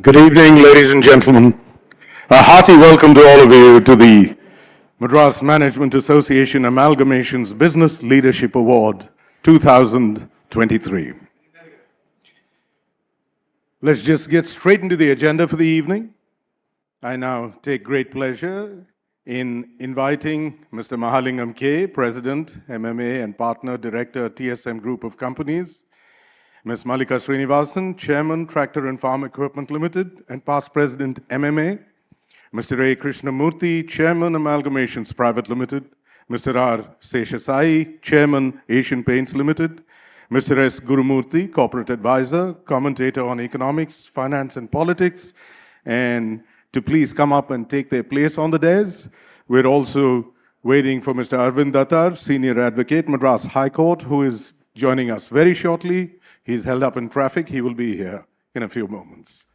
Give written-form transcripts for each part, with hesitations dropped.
Good evening, ladies and gentlemen. A hearty welcome to all of you to the Madras Management Association Amalgamations Business Leadership Award 2023. Let's just get straight into the agenda for the evening. I now take great pleasure in inviting Mr. Mahalingam K., President, MMA and Partner Director, TSM Group of Companies, Ms. Malika Srinivasan, Chairman, Tractor and Farm Equipment Limited and past President, MMA, Mr. A. Krishnamurthy, Chairman, Amalgamations Private Limited, Mr. R. Seshasai, Chairman, Asian Paints Limited, Mr. S. Gurumurthy, Corporate Advisor, Commentator on Economics, Finance and Politics, and to please come up and take their place on the dais. We're also waiting for Mr. Arvind Dattar, Senior Advocate, Madras High Court, who is joining us very shortly. He's held up in traffic. He will be here in a few moments.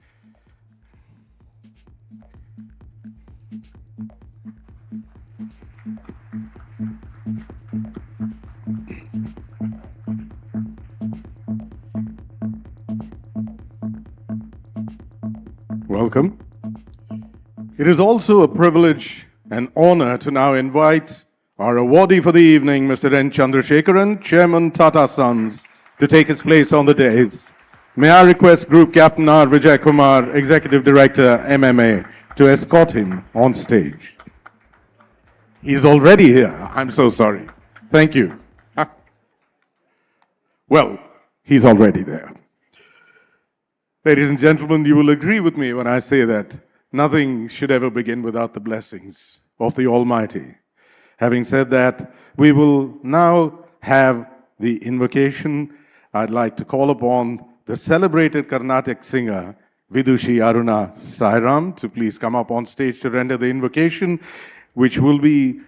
Welcome. It is also a privilege and honor to now invite our awardee for the evening, Mr. N. Chandrasekaran, Chairman, Tata Sons, to take his place on the dais. May I request Group Captain R. Vijay Kumar, Executive Director, MMA, to escort him on stage. He's already here. I'm so sorry. Thank you. Well, he's already there. Ladies and gentlemen, you will agree with me when I say that nothing should ever begin without the blessings of the Almighty. Having said that, we will now have the invocation. I'd like to call upon the celebrated Carnatic singer, Vidushi Aruna Sairam, to please come up on stage to render the invocation, which will be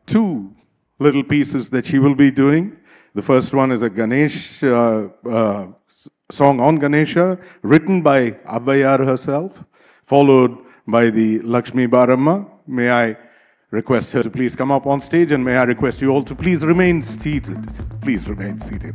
two little pieces that she will be doing. The first one is a Ganesh song on Ganesha, written by Avvayar herself, followed by the Lakshmi Baramma. May I request her to please come up on stage, and may I request you all to please remain seated. Please remain seated.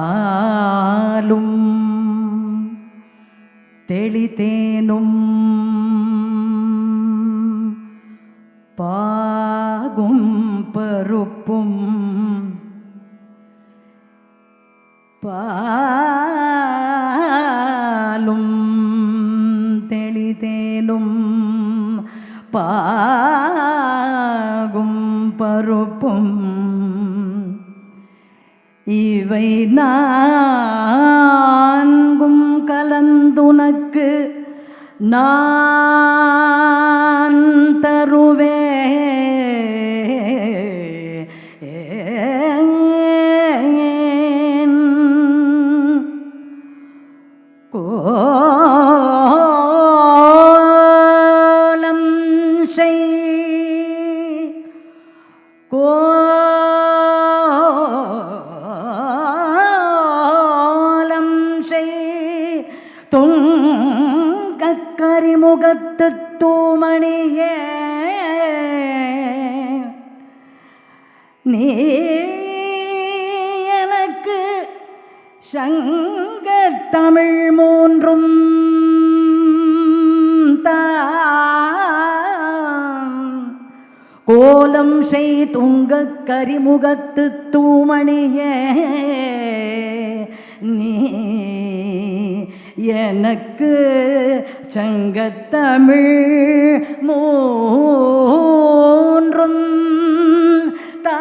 പാലും തെളിതേനും പാകും പരുപ്പും പാലും തെളിതേനും പാകും പരുപ്പും இவை நான்கும் கலந்துனக்கு நான் தருவேன் கோலம் செய் கரிமுகத்து தூமணியே நீ எனக்கு சங்க தமிழ் மூன்றும் கோலம் செய் துங்க கரிமுகத்து தூமணியே நீ எனக்கு சங்கத்தமிழ் மூன்றும் தா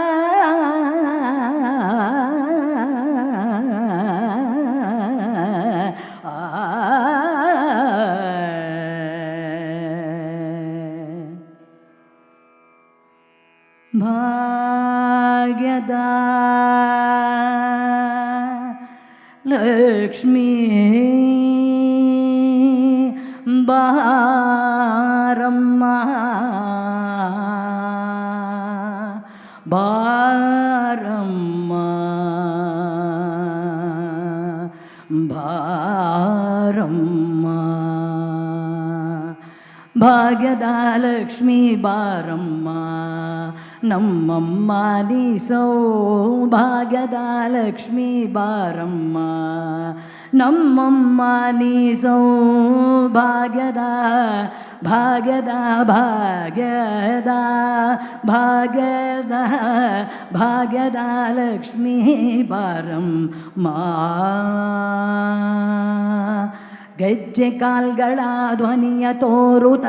ಭಾಗ್ಯದ ಲಕ್ಷ್ಮೀ ಬಾರಮ್ಮ ಬಾರಮ್ಮ ಬಾರಮ್ಮ ಭಾಗ್ಯದ ಲಕ್ಷ್ಮೀ ಬಾರಮ್ಮ ನಮ್ಮಮ್ಮ ನೀ ಸೌಭಾಗ್ಯದ ಲಕ್ಷ್ಮೀ ಬಾರಮ್ಮ ನಮ್ಮಮ್ಮ ನೀ ಸೌಭಾಗ್ಯದ ಭಾಗ್ಯದ ಭಾಗ್ಯದ ಭಾಗ್ಯದ ಭಾಗ್ಯದ ಲಕ್ಷ್ಮೀ ಬಾರಮ್ಮ ಗೆಜ್ಜೆ ಕಾಲ್ಗಳ ಧ್ವನಿಯ ತೋರುತ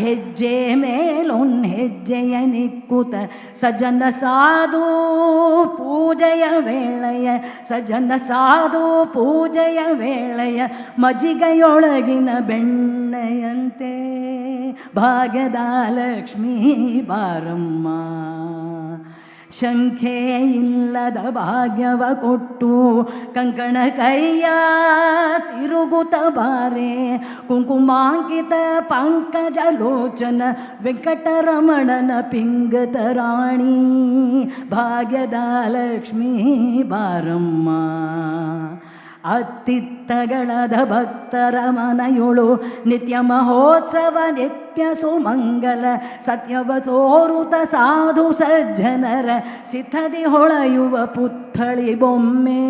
ಹೆಜ್ಜೆ ಮೇಲೊನ್ ಹೆಜ್ಜೆಯ ನಿಕ್ಕುತ ಸಜ್ಜನ ಸಾಧು ಪೂಜೆಯ ವೇಳೆಯ ಸಜ್ಜನ ಸಾಧು ಪೂಜೆಯ ವೇಳೆಯ ಮಜ್ಜಿಗೆಯೊಳಗಿನ ಬೆಣ್ಣೆಯಂತೆ ಭಾಗ್ಯದ ಲಕ್ಷ್ಮೀ ಬಾರಮ್ಮ ಶಂಖೆ ಇಲ್ಲದ ಭಾಗ್ಯವ ಕೊಟ್ಟು ಕಂಕಣ ಕೈಯ ತಿರುಗುತ್ತ ಬಾರೆ ಕುಂಕುಮಾಂಕಿತ ಪಂಕಜ ಲೋಚನ ವೆಂಕಟರಮಣನ ಪಿಂಗತ ರಾಣಿ ಭಾಗ್ಯದ ಲಕ್ಷ್ಮೀ ಬಾರಮ್ಮ ಅತ್ತಿತ್ತಗಳದ ಭಕ್ತರ ಮನೆಯೊಳು ನಿತ್ಯ ಮಹೋತ್ಸವ ನಿತ್ಯ ಸುಮಂಗಲ ಸತ್ಯವ ತೋರುತ ಸಾಧು ಸಜ್ಜನರ ಸಿದ್ಧದಿ ಹೊಳೆಯುವ ಪುತ್ಥಳಿ ಬೊಮ್ಮೆ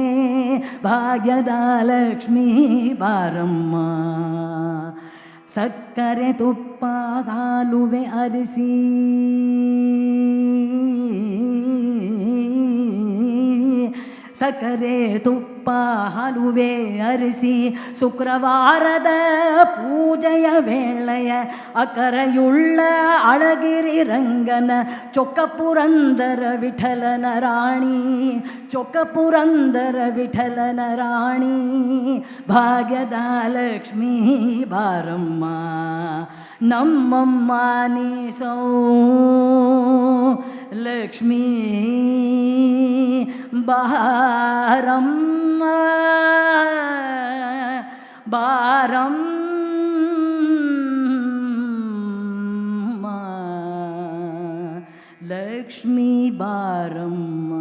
ಭಾಗ್ಯದ ಲಕ್ಷ್ಮೀ ಬಾರಮ್ಮ ಸಕ್ಕರೆ ತುಪ್ಪ ಹಾಲುವೆ ಅರಿಸಿ ಸಕ್ಕರೆ ತುಪ್ಪ ಹಲುವೆ ಅರಿಸಿ ಶುಕ್ರವಾರದ ಪೂಜೆಯ ವೇಳೆಯ ಅಕರೆಯುಳ್ಳ ಅಳಗಿರಿ ರಂಗನ ಚೊಕ್ಕಪುರಂದರ ವಿಠಲನ ರಾಣಿ ಚೊಕ್ಕಪುರಂದರ ವಿಠಲನ ರಾಣಿ ಭಾಗ್ಯದ ಲಕ್ಷ್ಮೀ ಬಾರಮ್ಮ ನಮ್ಮಮ್ಮ ನೀ ಸೌ ಲಕ್ಷ್ಮೀ ಬಾರಮ್ಮ ಬಾರಮ್ಮ ಲಕ್ಷ್ಮೀ ಬಾರಮ್ಮ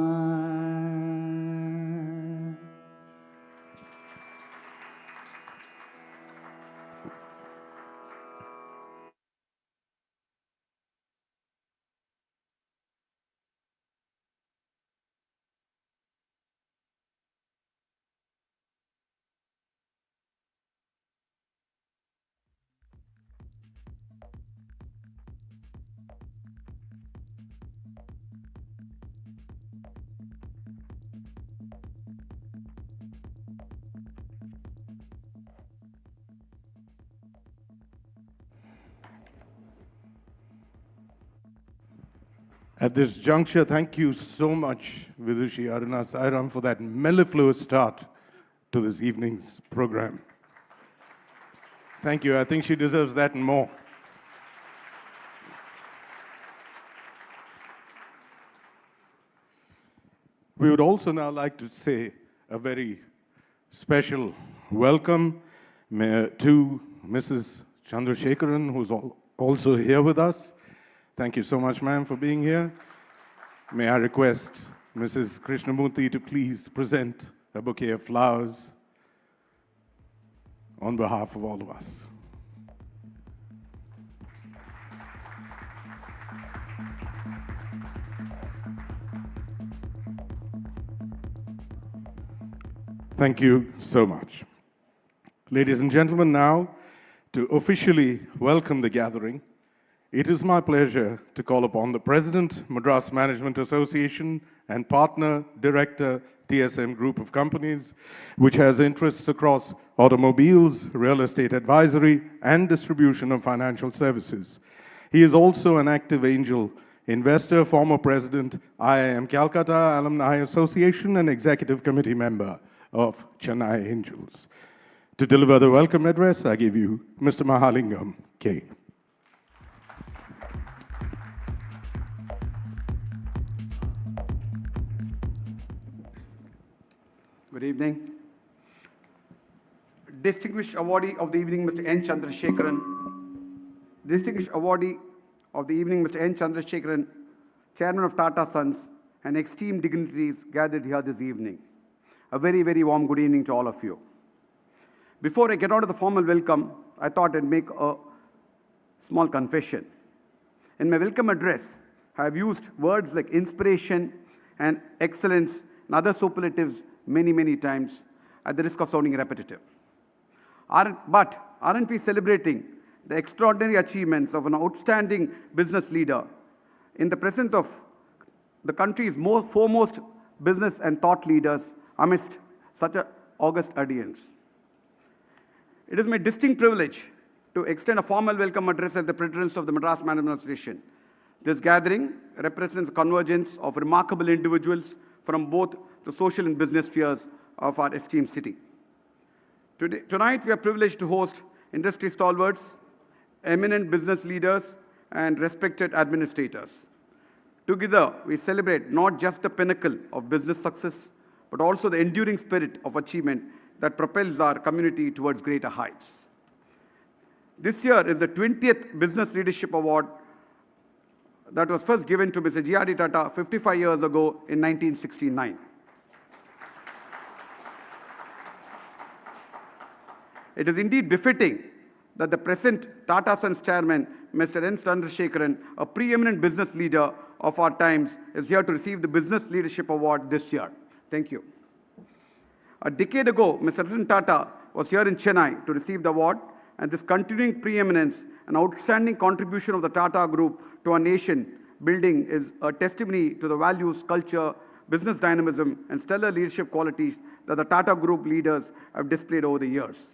At this juncture, thank you so much, Vidushi Aruna Sairam, for that mellifluous start to this evening's program. Thank you. I think she deserves that and more. We would also now like to say a very special welcome to Mrs. Chandrasekaran, who's also here with us. Thank you so much, ma'am, for being here. May I request Mrs. Krishnamurthy to please present a bouquet of flowers on behalf of all of us. Thank you so much. Ladies and gentlemen, now to officially welcome the gathering, it is my pleasure to call upon the President, Madras Management Association, and partner director, TSM Group of Companies, which has interests across automobiles, real estate advisory, and distribution of financial services. He is also an active angel investor, former president, IIM Calcutta Alumni Association, and executive committee member of Chennai Angels. To deliver the welcome address, I give you Mr. Mahalingam K. Good evening. Distinguished awardee of the evening, Mr. N. Chandrasekaran. Distinguished awardee of the evening, Mr. N. Chandrasekaran, Chairman of Tata Sons, and esteemed dignitaries gathered here this evening. A very, very warm good evening to all of you. Before I get on to the formal welcome, I thought I'd make a small confession. In my welcome address, I have used words like inspiration and excellence and other superlatives many, many times at the risk of sounding repetitive. Aren't we celebrating the extraordinary achievements of an outstanding business leader in the presence of the country's foremost business and thought leaders amidst such an august audience? It is my distinct privilege to extend a formal welcome address as the President of the Madras Management Association. This gathering represents a convergence of remarkable individuals from both the social and business spheres of our esteemed city. Tonight, we are privileged to host industry stalwarts, eminent business leaders, and respected administrators. Together, we celebrate not just the pinnacle of business success, but also the enduring spirit of achievement that propels our community towards greater heights. This year is the 20th Business Leadership Award that was first given to Mr. G.R.D. Tata 55 years ago in 1969. It is indeed befitting that the present Tata Sons Chairman, Mr. N. Chandrasekaran, a preeminent business leader of our times, is here to receive the Business Leadership Award this year. Thank you. A decade ago, Mr. Ratan Tata was here in Chennai to receive the award, and this continuing preeminence and outstanding contribution of the Tata Group to our nation building is a testimony to the values, culture, business dynamism, and stellar leadership qualities that the Tata Group leaders have displayed over the years.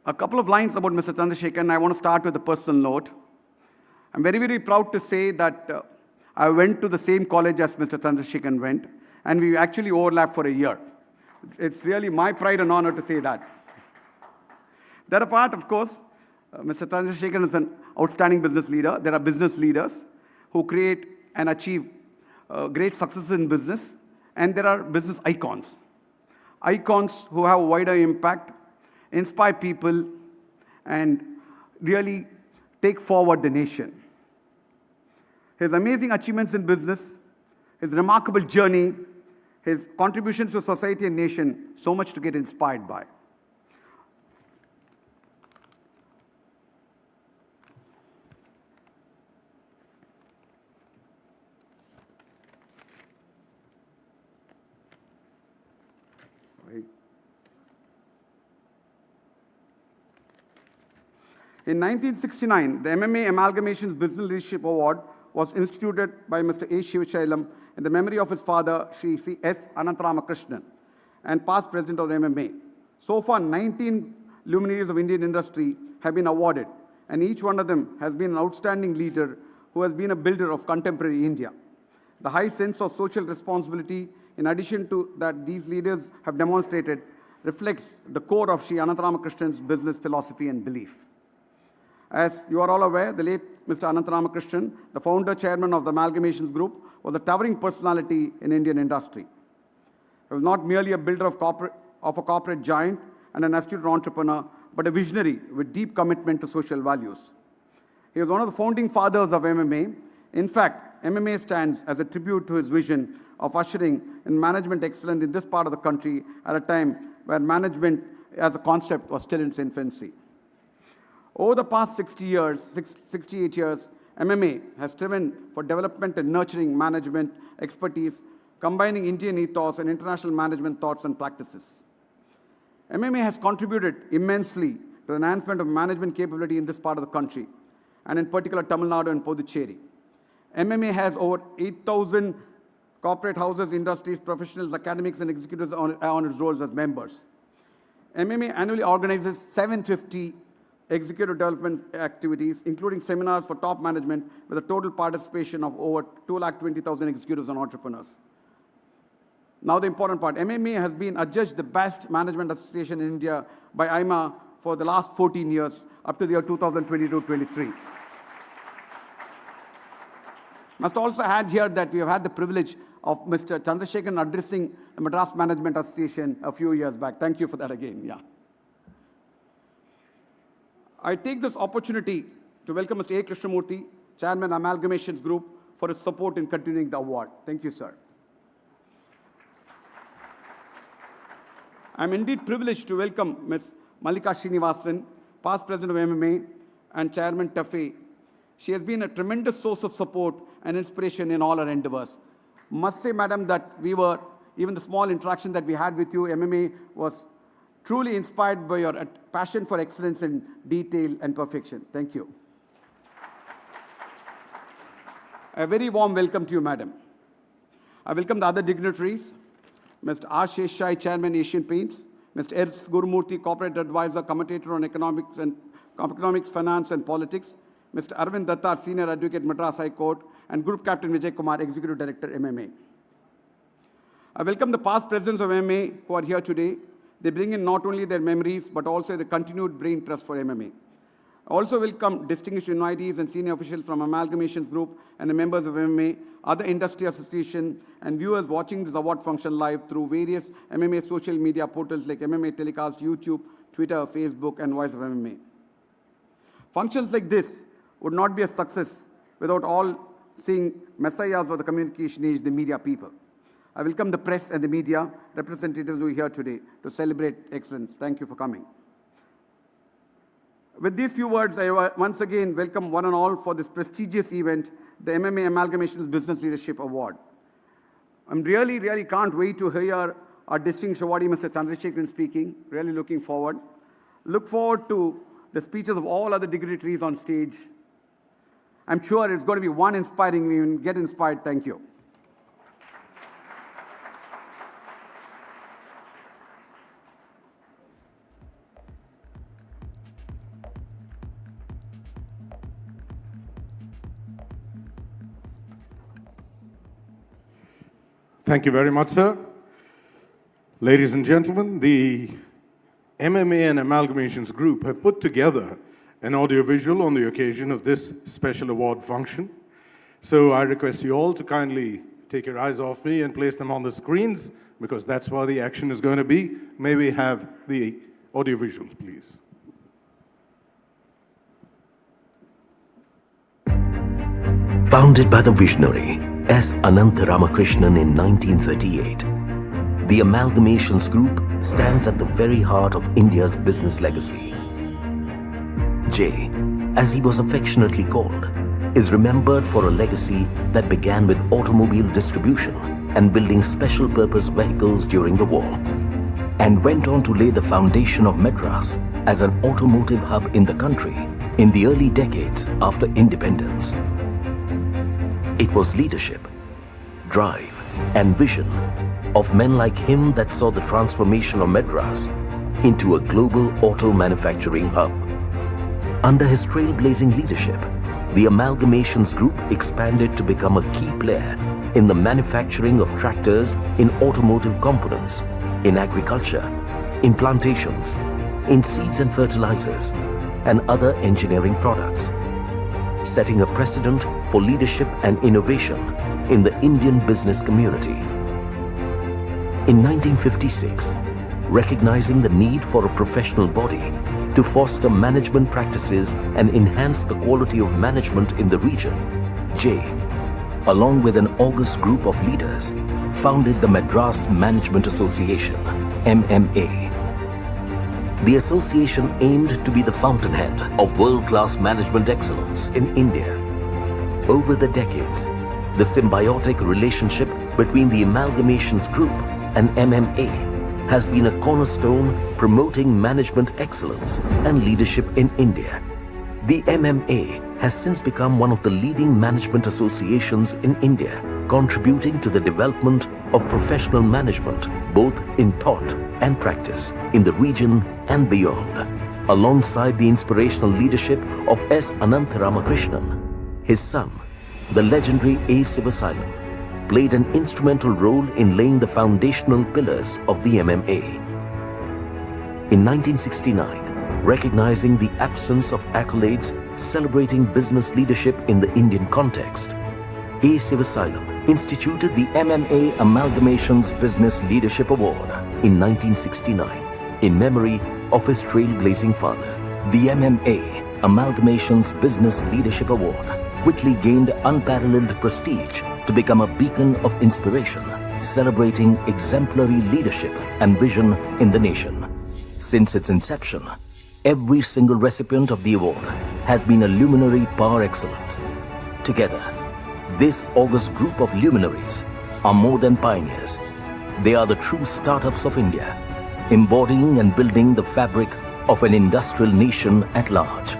A couple of lines about Mr. Chandrasekaran. I want to start with a personal note. I'm very, very proud to say that I went to the same college as Mr. Chandrasekaran went, and we actually overlapped for a year. It's really my pride and honor to say that. That apart, of course, Mr. Chandrasekaran is an outstanding business leader. There are business leaders who create and achieve great success in business, and there are business icons. Icons who have a wider impact, inspire people, and really take forward the nation. His amazing achievements in business, his remarkable journey, his contributions to society and nation, so much to get inspired by. In 1969, the MMA-AMALGAMATIONS Business Leadership Award was instituted by Mr. A. Shivashailam in the memory of his father, Sri C. S. Anantharamakrishnan, and past president of the MMA. So far, 19 luminaries of Indian industry have been awarded, and each one of them has been an outstanding leader who has been a builder of contemporary India. The high sense of social responsibility, in addition to that these leaders have demonstrated, reflects the core of Sri Anantharamakrishnan's business philosophy and belief. As you are all aware, the late Mr. Anantharamakrishnan, the founder chairman of the Amalgamations Group, was a towering personality in Indian industry. He was not merely a builder of a corporate giant and an astute entrepreneur, but a visionary with deep commitment to social values. He was one of the founding fathers of MMA. In fact, MMA stands as a tribute to his vision of ushering in management excellence in this part of the country at a time where management as a concept was still in its infancy. Over the past 68 years, MMA has striven for development and nurturing management expertise, combining Indian ethos and international management thoughts and practices. MMA has contributed immensely to the enhancement of management capability in this part of the country, and in particular Tamil Nadu and Puducherry. MMA has over 8,000 corporate houses, industries, professionals, academics, and executives on its rolls as members. MMA annually organizes 750 executive development activities, including seminars for top management, with a total participation of over 220,000 executives and entrepreneurs. Now the important part, MMA has been adjudged the best management association in India by IMA for the last 14 years, up to the year 2022-23. Must also add here that we have had the privilege of Mr. Chandrasekaran addressing the Madras Management Association a few years back. Thank you for that again. Yeah. I take this opportunity to welcome Mr. A. Krishnamurthy, Chairman, Amalgamations Group, for his support in continuing the award. Thank you, sir. I'm indeed privileged to welcome Ms. Mallika Srinivasan, past President of MMA and Chairman TAFE. She has been a tremendous source of support and inspiration in all our endeavors. Must say, madam, that even the small interaction that we had with you, MMA was truly inspired by your passion for excellence in detail and perfection. Thank you. A very warm welcome to you, madam. I welcome the other dignitaries, Mr. R. Sheshai, Chairman, Asian Paints, Mr. S. Gurumurthy, Corporate Advisor, Commentator on Economics, Finance and Politics, Mr. Arvind Dattar, Senior Advocate, Madras High Court, and Group Captain Vijay Kumar, Executive Director, MMA. I welcome the past presidents of MMA who are here today. They bring in not only their memories, but also the continued brain trust for MMA. I also welcome distinguished invitees and senior officials from Amalgamations Group and the members of MMA, other industry associations, and viewers watching this award function live through various MMA social media portals like MMA Telecast, YouTube, Twitter, Facebook, and Voice of MMA. Functions like this would not be a success without all seeing messiahs of the communication age, the media people. I welcome the press and the media representatives who are here today to celebrate excellence. Thank you for coming. With these few words, I once again welcome one and all for this prestigious event, the MMA Amalgamations Business Leadership Award. I'm really can't wait to hear our distinguished awardee, Mr. Chandrasekaran, speaking. Really looking forward. Look forward to the speeches of all other dignitaries on stage. I'm sure it's going to be one inspiring. We will get inspired. Thank you. Thank you very much, sir. Ladies and gentlemen, the MMA and Amalgamations Group have put together an audiovisual on the occasion of this special award function. So I request you all to kindly take your eyes off me and place them on the screens, because that's where the action is going to be. May we have the audiovisuals, please. Founded by the visionary S. Anantha Ramakrishnan in 1938, the Amalgamations Group stands at the very heart of India's business legacy. J, as he was affectionately called, is remembered for a legacy that began with automobile distribution and building special purpose vehicles during the war, and went on to lay the foundation of Madras as an automotive hub in the country in the early decades after independence. It was leadership, drive, and vision of men like him that saw the transformation of Madras into a global auto manufacturing hub. Under his trailblazing leadership, the Amalgamations Group expanded to become a key player in the manufacturing of tractors, in automotive components, in agriculture, in plantations, in seeds and fertilizers, and other engineering products, setting a precedent for leadership and innovation in the Indian business community. In 1956, recognizing the need for a professional body to foster management practices and enhance the quality of management in the region, J, along with an august group of leaders, founded the Madras Management Association, MMA. The association aimed to be the fountainhead of world-class management excellence in India. Over the decades, the symbiotic relationship between the Amalgamations Group and MMA has been a cornerstone promoting management excellence and leadership in India. The MMA has since become one of the leading management associations in India, contributing to the development of professional management both in thought and practice in the region and beyond. Alongside the inspirational leadership of S. Anantharamakrishnan, his son, the legendary A. Sivasalam, played an instrumental role in laying the foundational pillars of the MMA. In 1969, recognizing the absence of accolades celebrating business leadership in the Indian context, A. Sivasalam instituted the MMA-AMALGAMATIONS Business Leadership Award in 1969 in memory of his trailblazing father. The MMA-AMALGAMATIONS Business Leadership Award quickly gained unparalleled prestige to become a beacon of inspiration, celebrating exemplary leadership and vision in the nation. Since its inception, every single recipient of the award has been a luminary par excellence. Together, this august group of luminaries are more than pioneers. They are the true startups of India, embodying and building the fabric of an industrial nation at large.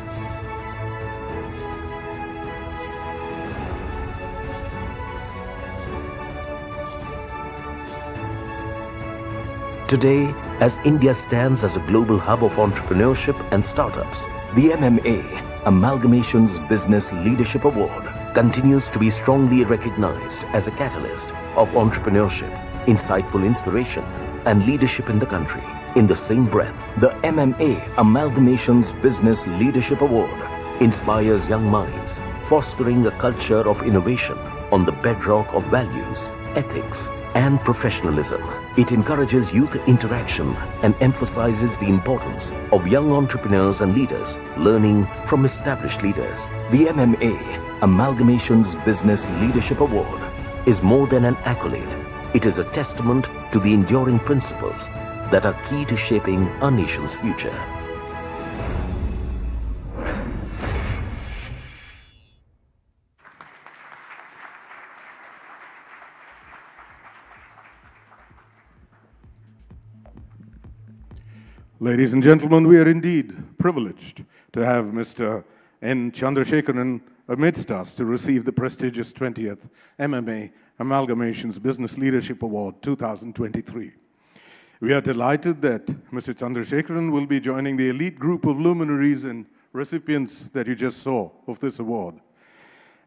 Today, as India stands as a global hub of entrepreneurship and startups, the MMA-AMALGAMATIONS Business Leadership Award continues to be strongly recognized as a catalyst of entrepreneurship, insightful inspiration, and leadership in the country. In the same breath, the MMA-AMALGAMATIONS Business Leadership Award inspires young minds, fostering a culture of innovation on the bedrock of values, ethics, and professionalism. It encourages youth interaction and emphasizes the importance of young entrepreneurs and leaders learning from established leaders. The MMA-AMALGAMATIONS Business Leadership Award is more than an accolade. It is a testament to the enduring principles that are key to shaping our nation's future. Ladies and gentlemen, we are indeed privileged to have Mr. N. Chandrasekaran amidst us to receive the prestigious 20th MMA-AMALGAMATIONS Business Leadership Award 2023. We are delighted that Mr. Chandrasekaran will be joining the elite group of luminaries and recipients that you just saw of this award.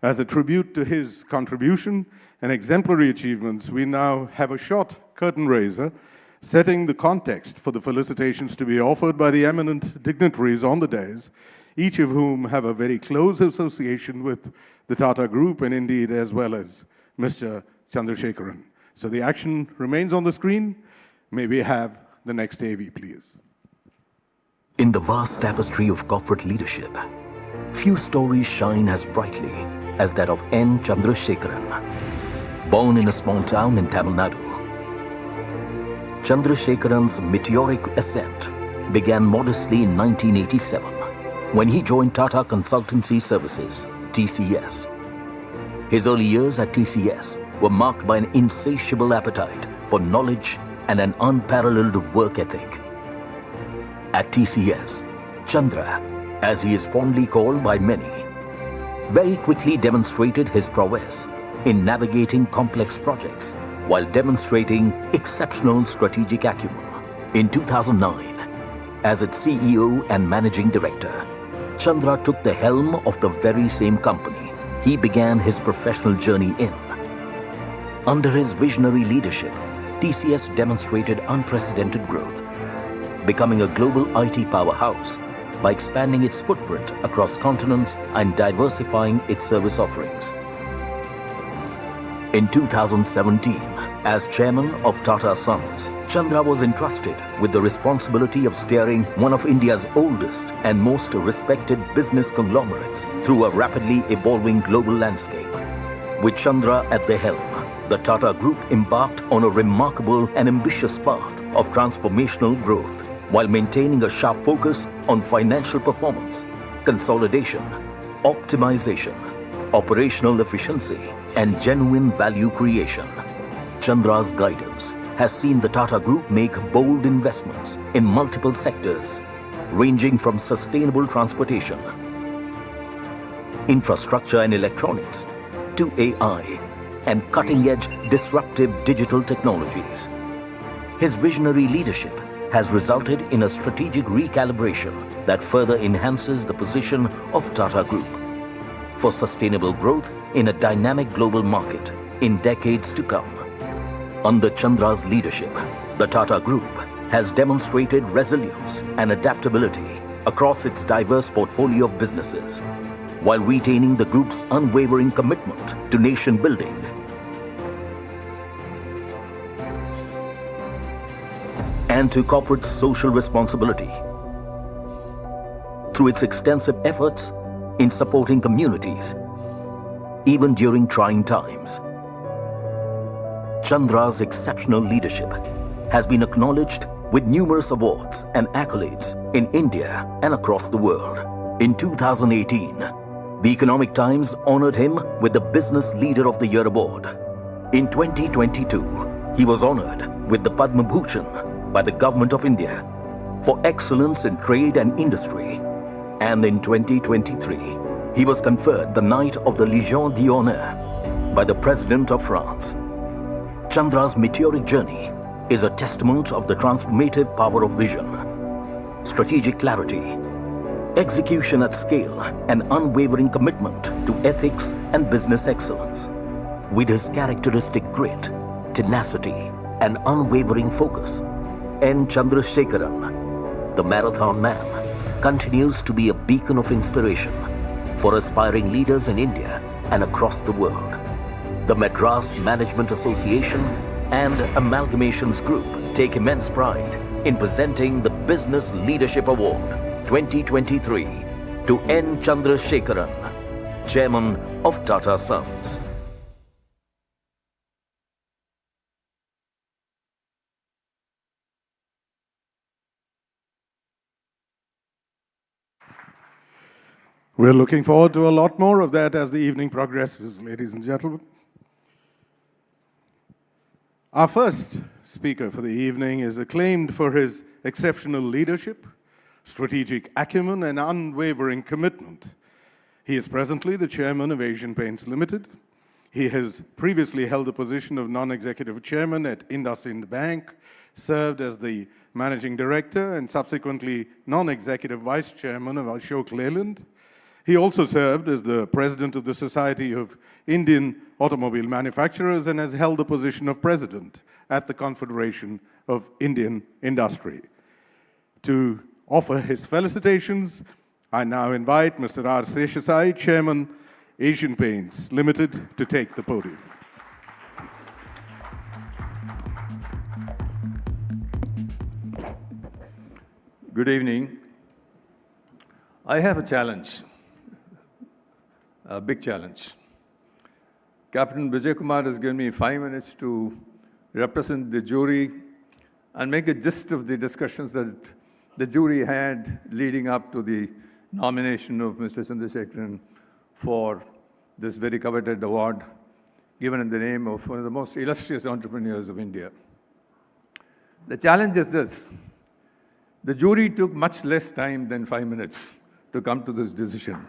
As a tribute to his contribution and exemplary achievements, we now have a short curtain raiser setting the context for the felicitations to be offered by the eminent dignitaries on the dais, each of whom have a very close association with the Tata Group and indeed as well as Mr. Chandrasekaran. So the action remains on the screen. May we have the next AV, please. In the vast tapestry of corporate leadership, few stories shine as brightly as that of N. Chandrasekaran. Born in a small town in Tamil Nadu, Chandrasekaran's meteoric ascent began modestly in 1987 when he joined Tata Consultancy Services, TCS. His early years at TCS were marked by an insatiable appetite for knowledge and an unparalleled work ethic. At TCS, Chandra, as he is fondly called by many, very quickly demonstrated his prowess in navigating complex projects while demonstrating exceptional strategic acumen. In 2009, as its CEO and Managing Director, Chandra took the helm of the very same company he began his professional journey in. Under his visionary leadership, TCS demonstrated unprecedented growth, becoming a global IT powerhouse by expanding its footprint across continents and diversifying its service offerings. In 2017, as chairman of Tata Sons, Chandra was entrusted with the responsibility of steering one of India's oldest and most respected business conglomerates through a rapidly evolving global landscape. With Chandra at the helm, the Tata Group embarked on a remarkable and ambitious path of transformational growth while maintaining a sharp focus on financial performance, consolidation, optimization, operational efficiency, and genuine value creation. Chandra's guidance has seen the Tata Group make bold investments in multiple sectors, ranging from sustainable transportation, infrastructure and electronics, to AI and cutting-edge disruptive digital technologies. His visionary leadership has resulted in a strategic recalibration that further enhances the position of Tata Group for sustainable growth in a dynamic global market in decades to come. Under Chandra's leadership, the Tata Group has demonstrated resilience and adaptability across its diverse portfolio of businesses, while retaining the group's unwavering commitment to nation building. And to corporate social responsibility through its extensive efforts in supporting communities, even during trying times. Chandra's exceptional leadership has been acknowledged with numerous awards and accolades in India and across the world. In 2018, the Economic Times honored him with the Business Leader of the Year award. In 2022, he was honored with the Padma Bhushan by the Government of India for excellence in trade and industry. And in 2023, he was conferred the Knight of the Légion d'Honneur by the President of France. Chandra's meteoric journey is a testament of the transformative power of vision, strategic clarity, execution at scale, and unwavering commitment to ethics and business excellence. With his characteristic grit, tenacity, and unwavering focus, N. Chandrasekaran, the Marathon Man, continues to be a beacon of inspiration for aspiring leaders in India and across the world. The Madras Management Association and Amalgamations Group take immense pride in presenting the Business Leadership Award 2023 to N. Chandrasekaran, Chairman of Tata Sons. We're looking forward to a lot more of that as the evening progresses, ladies and gentlemen. Our first speaker for the evening is acclaimed for his exceptional leadership, strategic acumen, and unwavering commitment. He is presently the chairman of Asian Paints Limited. He has previously held the position of non-executive chairman at IndusInd Bank, served as the managing director and subsequently non-executive vice chairman of Ashok Leyland. He also served as the president of the Society of Indian Automobile Manufacturers and has held the position of president at the Confederation of Indian Industry. To offer his felicitations, I now invite Mr. R. Seshasai, Chairman, Asian Paints Limited, to take the podium. Good evening. I have a challenge. A big challenge. Captain Vijay Kumar has given me 5 minutes to represent the jury and make a gist of the discussions that the jury had leading up to the nomination of Mr. Chandrasekaran for this very coveted award given in the name of one of the most illustrious entrepreneurs of India. The challenge is this. The jury took much less time than 5 minutes to come to this decision.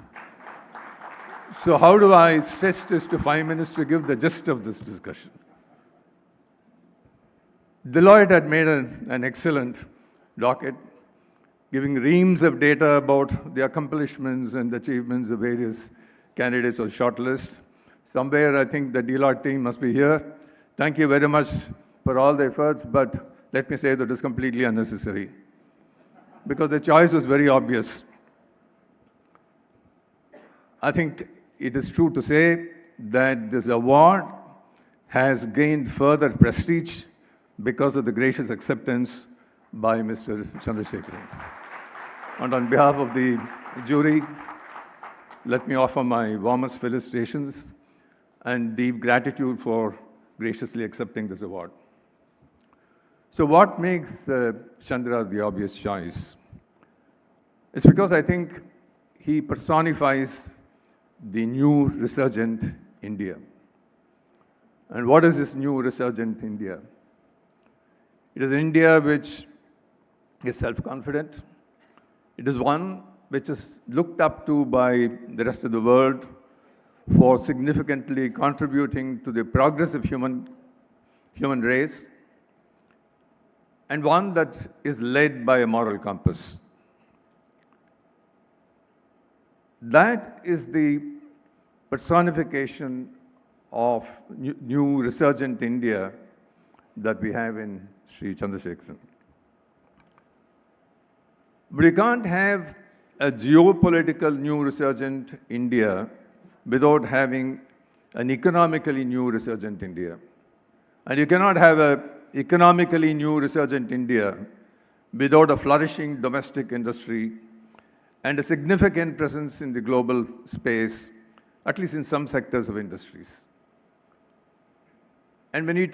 So how do I stretch this to 5 minutes to give the gist of this discussion? Deloitte had made an excellent docket, giving reams of data about the accomplishments and achievements of various candidates on shortlist. Somewhere, I think the Deloitte team must be here. Thank you very much for all the efforts, but let me say that it's completely unnecessary because the choice was very obvious. I think it is true to say that this award has gained further prestige because of the gracious acceptance by Mr. Chandrasekaran. And on behalf of the jury, let me offer my warmest felicitations and deep gratitude for graciously accepting this award. So what makes Chandra the obvious choice? It's because I think he personifies the new resurgent India. And what is this new resurgent India? It is an India which is self-confident. It is one which is looked up to by the rest of the world for significantly contributing to the progress of human race, and one that is led by a moral compass. That is the personification of new resurgent India that we have in Sri Chandrasekaran. But we can't have a geopolitical new resurgent India without having an economically new resurgent India. And you cannot have an economically new resurgent India without a flourishing domestic industry and a significant presence in the global space, at least in some sectors of industries. And when we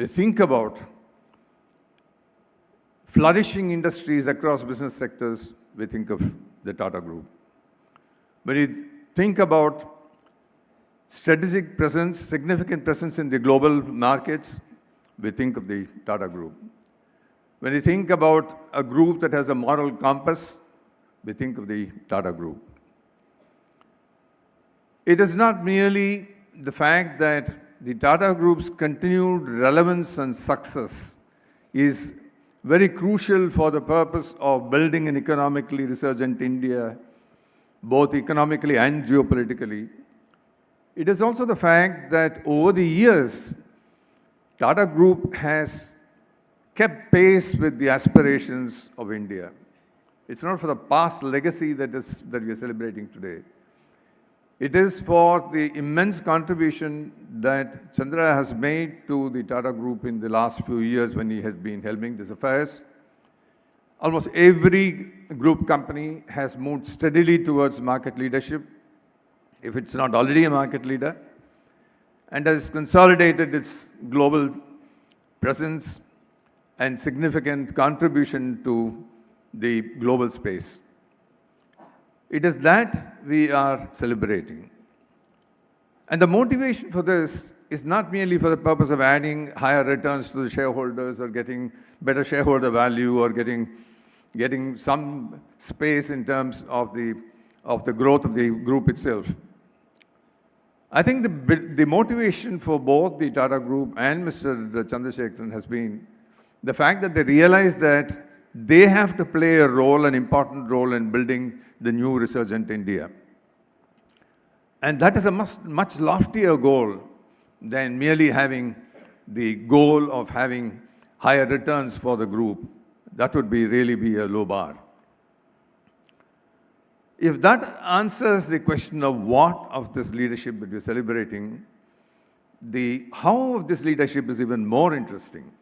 think about flourishing industries across business sectors, we think of the Tata Group. When we think about strategic presence, significant presence in the global markets, we think of the Tata Group. When we think about a group that has a moral compass, we think of the Tata Group. It is not merely the fact that the Tata Group's continued relevance and success is very crucial for the purpose of building an economically resurgent India, both economically and geopolitically. It is also the fact that over the years, Tata Group has kept pace with the aspirations of India. It's not for the past legacy that we are celebrating today. It is for the immense contribution that Chandra has made to the Tata Group in the last few years when he has been helming these affairs. Almost every group company has moved steadily towards market leadership, if it's not already a market leader, and has consolidated its global presence and significant contribution to the global space. It is that we are celebrating. And the motivation for this is not merely for the purpose of adding higher returns to the shareholders or getting better shareholder value or getting some space in terms of the growth of the group itself. I think the motivation for both the Tata Group and Mr. Chandrasekaran has been the fact that they realize that they have to play a role, an important role in building the new resurgent India. And that is a much loftier goal than merely having the goal of having higher returns for the group. That would really be a low bar. If that answers the question of what of this leadership that we're celebrating, the how of this leadership is even more interesting.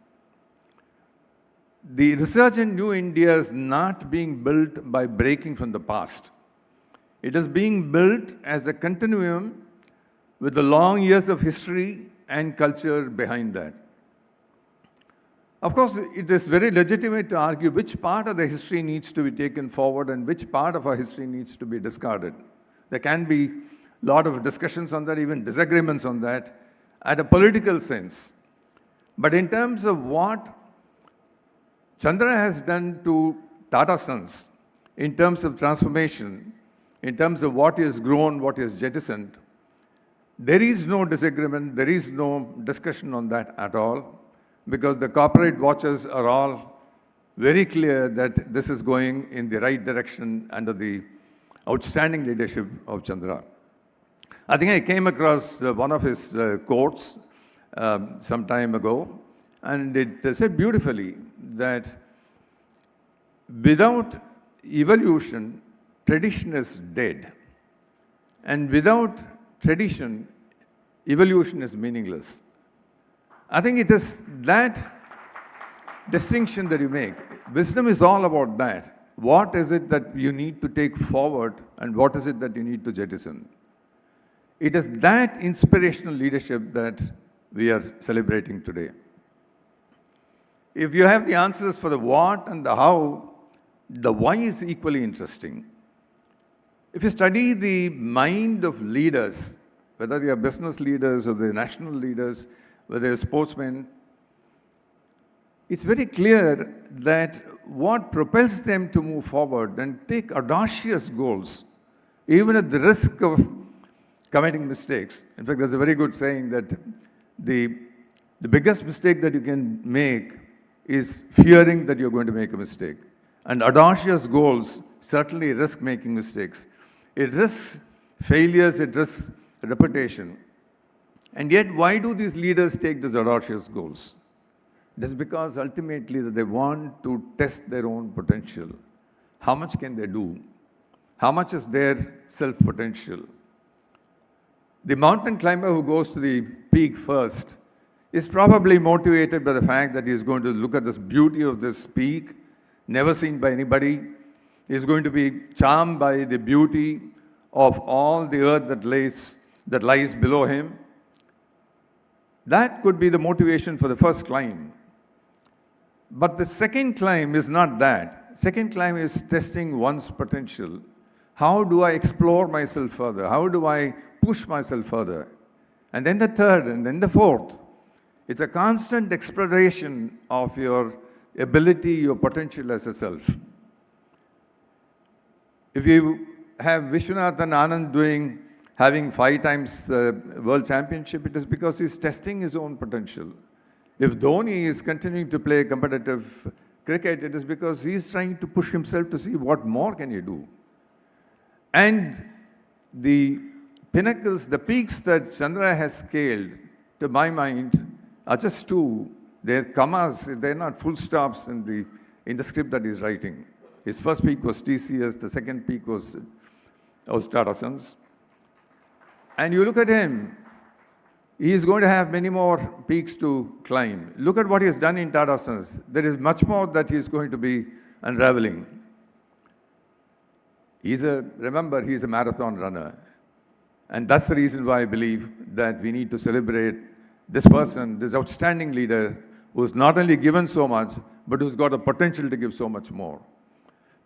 The resurgent new India is not being built by breaking from the past. It is being built as a continuum with the long years of history and culture behind that. Of course, it is very legitimate to argue which part of the history needs to be taken forward and which part of our history needs to be discarded. There can be a lot of discussions on that, even disagreements on that, at a political sense. But in terms of what Chandra has done to Tata Sons, in terms of transformation, in terms of what is grown, what is jettisoned, there is no disagreement, there is no discussion on that at all, because the corporate watchers are all very clear that this is going in the right direction under the outstanding leadership of Chandra. I think I came across one of his quotes some time ago, and it said beautifully that without evolution, tradition is dead. And without tradition, evolution is meaningless. I think it is that distinction that you make. Wisdom is all about that. What is it that you need to take forward and what is it that you need to jettison? It is that inspirational leadership that we are celebrating today. If you have the answers for the what and the how, the why is equally interesting. If you study the mind of leaders, whether they are business leaders or they're national leaders, whether they're sportsmen, it's very clear that what propels them to move forward and take audacious goals, even at the risk of committing mistakes. In fact, there's a very good saying that the biggest mistake that you can make is fearing that you're going to make a mistake. And audacious goals certainly risk making mistakes. It risks failures, it risks reputation. And yet, why do these leaders take these audacious goals? It is because ultimately that they want to test their own potential. How much can they do? How much is their self-potential? The mountain climber who goes to the peak first is probably motivated by the fact that he is going to look at this beauty of this peak, never seen by anybody. He is going to be charmed by the beauty of all the earth that lies below him. That could be the motivation for the first climb. But the second climb is not that. Second climb is testing one's potential. How do I explore myself further? How do I push myself further? And then the third, and then the fourth. It's a constant exploration of your ability, your potential as a self. If you have Vishwanathan Anand having 5 times world championship, it is because he's testing his own potential. If Dhoni is continuing to play competitive cricket, it is because he's trying to push himself to see what more can he do. And the pinnacles, the peaks that Chandra has scaled, to my mind, are just 2. They're commas, they're not full stops in the script that he's writing. His first peak was TCS, the second peak was TATA Sons. And you look at him, he is going to have many more peaks to climb. Look at what he has done in TATA Sons. There is much more that he is going to be unraveling. Remember, he's a marathon runner. And that's the reason why I believe that we need to celebrate this person, this outstanding leader, who's not only given so much, but who's got a potential to give so much more.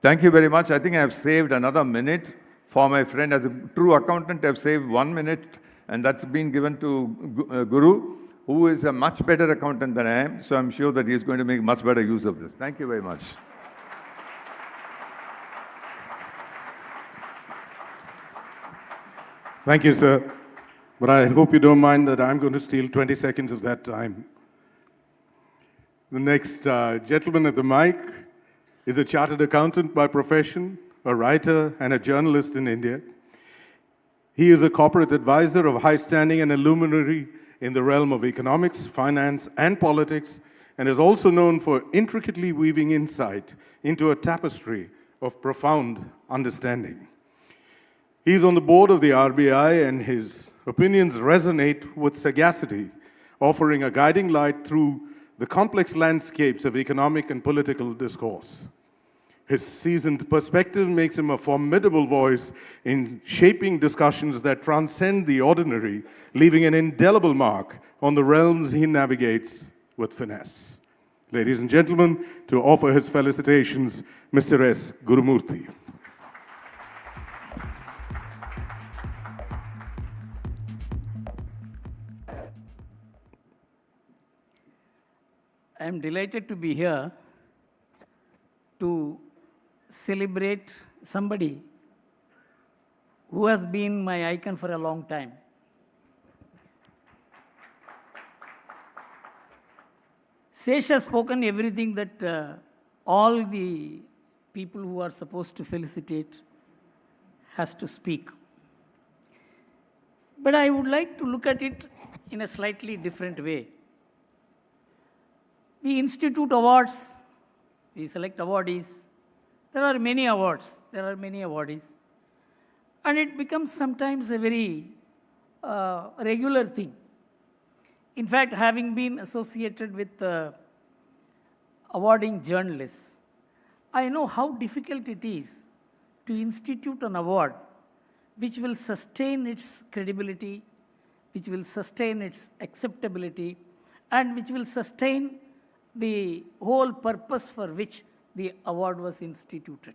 Thank you very much. I think I have saved another minute for my friend. As a true accountant, I've saved 1 minute, and that's been given to Guru, who is a much better accountant than I am, so I'm sure that he's going to make much better use of this. Thank you very much. Thank you, sir. But I hope you don't mind that I'm going to steal 20 seconds of that time. The next gentleman at the mic is a chartered accountant by profession, a writer, and a journalist in India. He is a corporate advisor of high standing and a luminary in the realm of economics, finance, and politics, and is also known for intricately weaving insight into a tapestry of profound understanding. He is on the board of the RBI, and his opinions resonate with sagacity, offering a guiding light through the complex landscapes of economic and political discourse. His seasoned perspective makes him a formidable voice in shaping discussions that transcend the ordinary, leaving an indelible mark on the realms he navigates with finesse. Ladies and gentlemen, to offer his felicitations, Mr. S. Gurumurthy. I am delighted to be here to celebrate somebody who has been my icon for a long time. Sesh has spoken everything that all the people who are supposed to felicitate has to speak. But I would like to look at it in a slightly different way. We institute awards, we select awardees. There are many awards, there are many awardees. And it becomes sometimes a very regular thing. In fact, having been associated with awarding journalists, I know how difficult it is to institute an award which will sustain its credibility, which will sustain its acceptability, and which will sustain the whole purpose for which the award was instituted.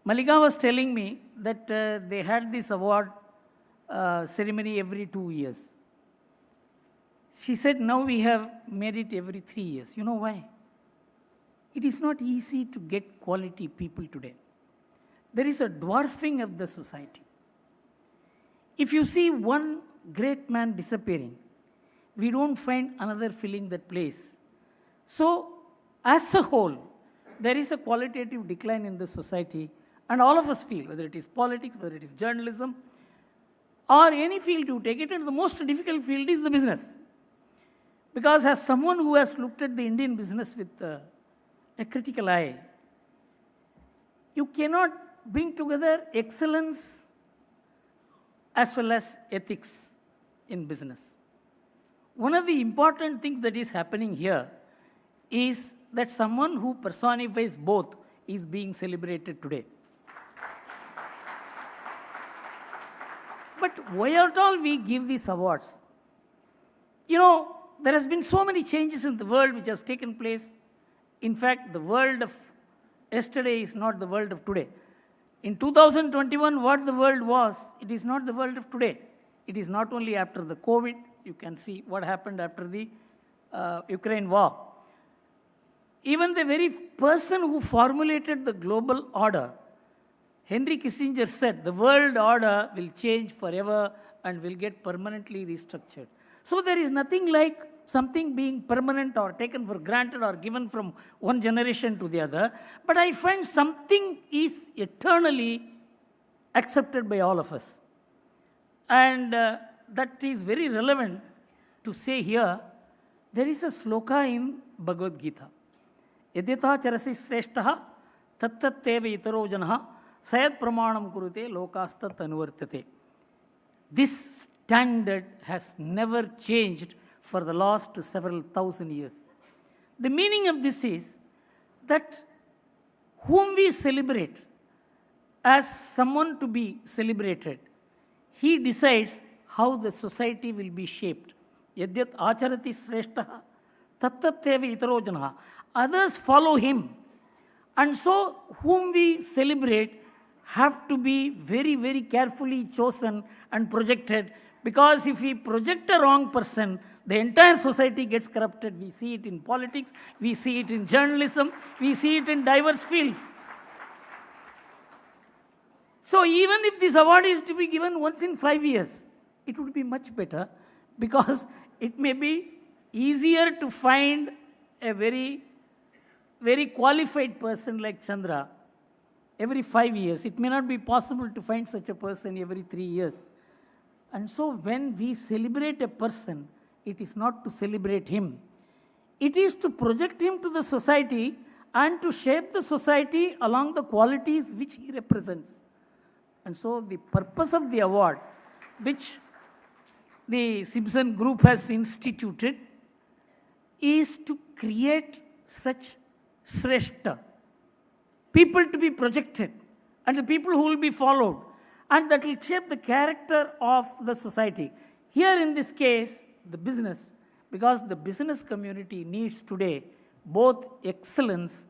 Malika was telling me that they had this award ceremony every 2 years. She said, now we have made it every 3 years. You know why? it is not easy to get quality people today. There is a dwarfing of the society. If you see one great man disappearing, we don't find another filling that place. So, as a whole, there is a qualitative decline in the society, and all of us feel, whether it is politics, whether it is journalism, or any field you take it, and the most difficult field is the business. Because as someone who has looked at the Indian business with a critical eye, you cannot bring together excellence as well as ethics in business. One of the important things that is happening here is that someone who personifies both is being celebrated today. But why at all we give these awards? You know, there has been so many changes in the world which has taken place. In fact, the world of yesterday is not the world of today. In 2021, what the world was, it is not the world of today. It is not only after the COVID. You can see what happened after the Ukraine war. Even the very person who formulated the global order, Henry Kissinger said, the world order will change forever and will get permanently restructured. So there is nothing like something being permanent or taken for granted or given from one generation to the other. But I find something is eternally accepted by all of us. And that is very relevant to say here. There is a sloka in Bhagavad Gita. Yadyatha charasi sreshtaha tattat teva itaro janaha sayat pramanam kurute lokastat anuvartate. This standard has never changed for the last several thousand years. The meaning of this is that whom we celebrate as someone to be celebrated, he decides how the society will be shaped. Yadyat acharati sreshtaha tattat teva itaro janaha. Others follow him. And so whom we celebrate have to be very, very carefully chosen and projected, because if we project a wrong person, the entire society gets corrupted. We see it in politics, we see it in journalism, we see it in diverse fields. So even if this award is to be given once in 5 years, it would be much better, because it may be easier to find a very, very qualified person like Chandra every 5 years. It may not be possible to find such a person every 3 years. And so when we celebrate a person, it is not to celebrate him. It is to project him to the society and to shape the society along the qualities which he represents. And so the purpose of the award, which the Simpson Group has instituted, is to create such Shrestha, people to be projected, and the people who will be followed, and that will shape the character of the society. Here in this case, the business, because the business community needs today both excellence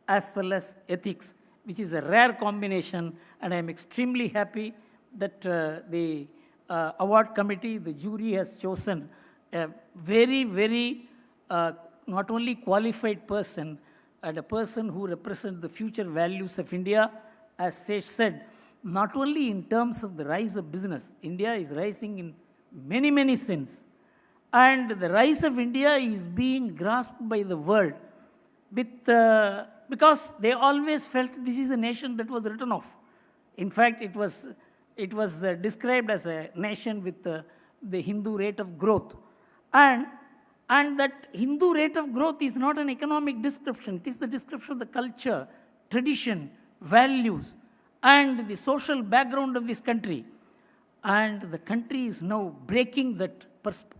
as well as ethics, which is a rare combination, and I am extremely happy that the award committee, the jury has chosen a very, very not only qualified person, and a person who represents the future values of India, as Sesh said, not only in terms of the rise of business. India is rising in many, many sense. And the rise of India is being grasped by the world with, because they always felt this is a nation that was written off. In fact, it was described as a nation with the Hindu rate of growth. And that Hindu rate of growth is not an economic description. It is the description of the culture, tradition, values, and the social background of this country. And the country is now breaking that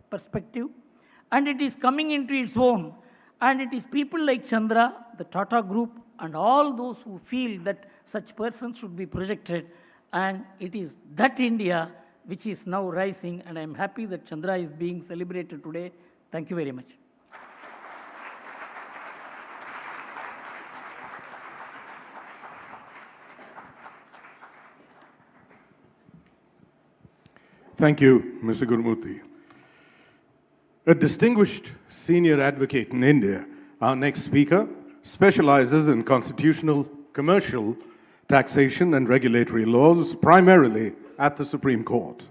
perspective, and it is coming into its own. And it is people like Chandra, the Tata Group, and all those who feel that such persons should be projected. And it is that India which is now rising, and I am happy that Chandra is being celebrated today. Thank you very much. Thank you, Mr. Gurumurthy. A distinguished senior advocate in India, our next speaker, specializes in constitutional, commercial, taxation, and regulatory laws, primarily at the Supreme Court.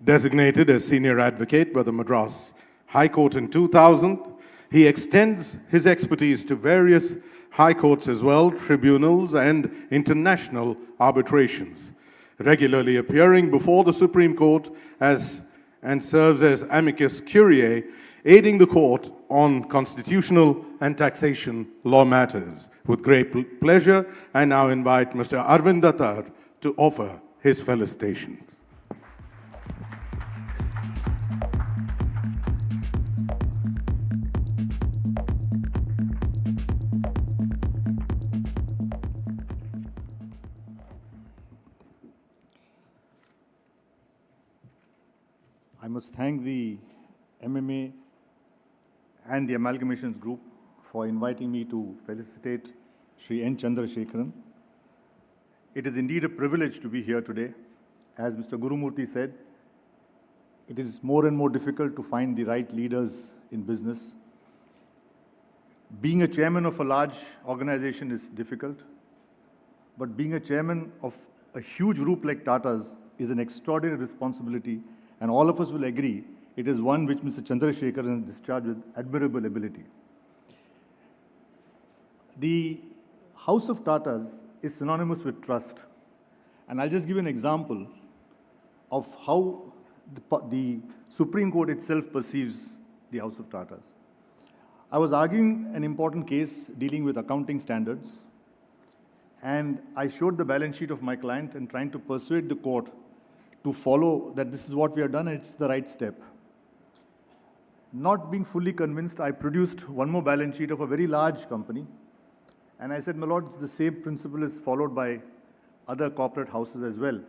Designated as senior advocate by the Madras High Court in 2000, he extends his expertise to various high courts as well, tribunals, and international arbitrations, regularly appearing before the Supreme Court and serves as amicus curiae, aiding the court on constitutional and taxation law matters. With great pleasure, I now invite Mr. Arvind Dattar to offer his felicitations. I must thank the MMA and the Amalgamations Group for inviting me to felicitate Sri N. Chandrasekaran. It is indeed a privilege to be here today. As Mr. Gurumurthy said, it is more and more difficult to find the right leaders in business. Being a chairman of a large organization is difficult, but being a chairman of a huge group like Tata's is an extraordinary responsibility, and all of us will agree it is one which Mr. Chandrasekaran has discharged with admirable ability. The House of Tatas is synonymous with trust, and I'll just give you an example of how the Supreme Court itself perceives the House of Tatas. I was arguing an important case dealing with accounting standards, and I showed the balance sheet of my client and trying to persuade the court to follow that this is what we have done and it's the right step. Not being fully convinced, I produced one more balance sheet of a very large company, and I said, my lords, the same principle is followed by other corporate houses as well.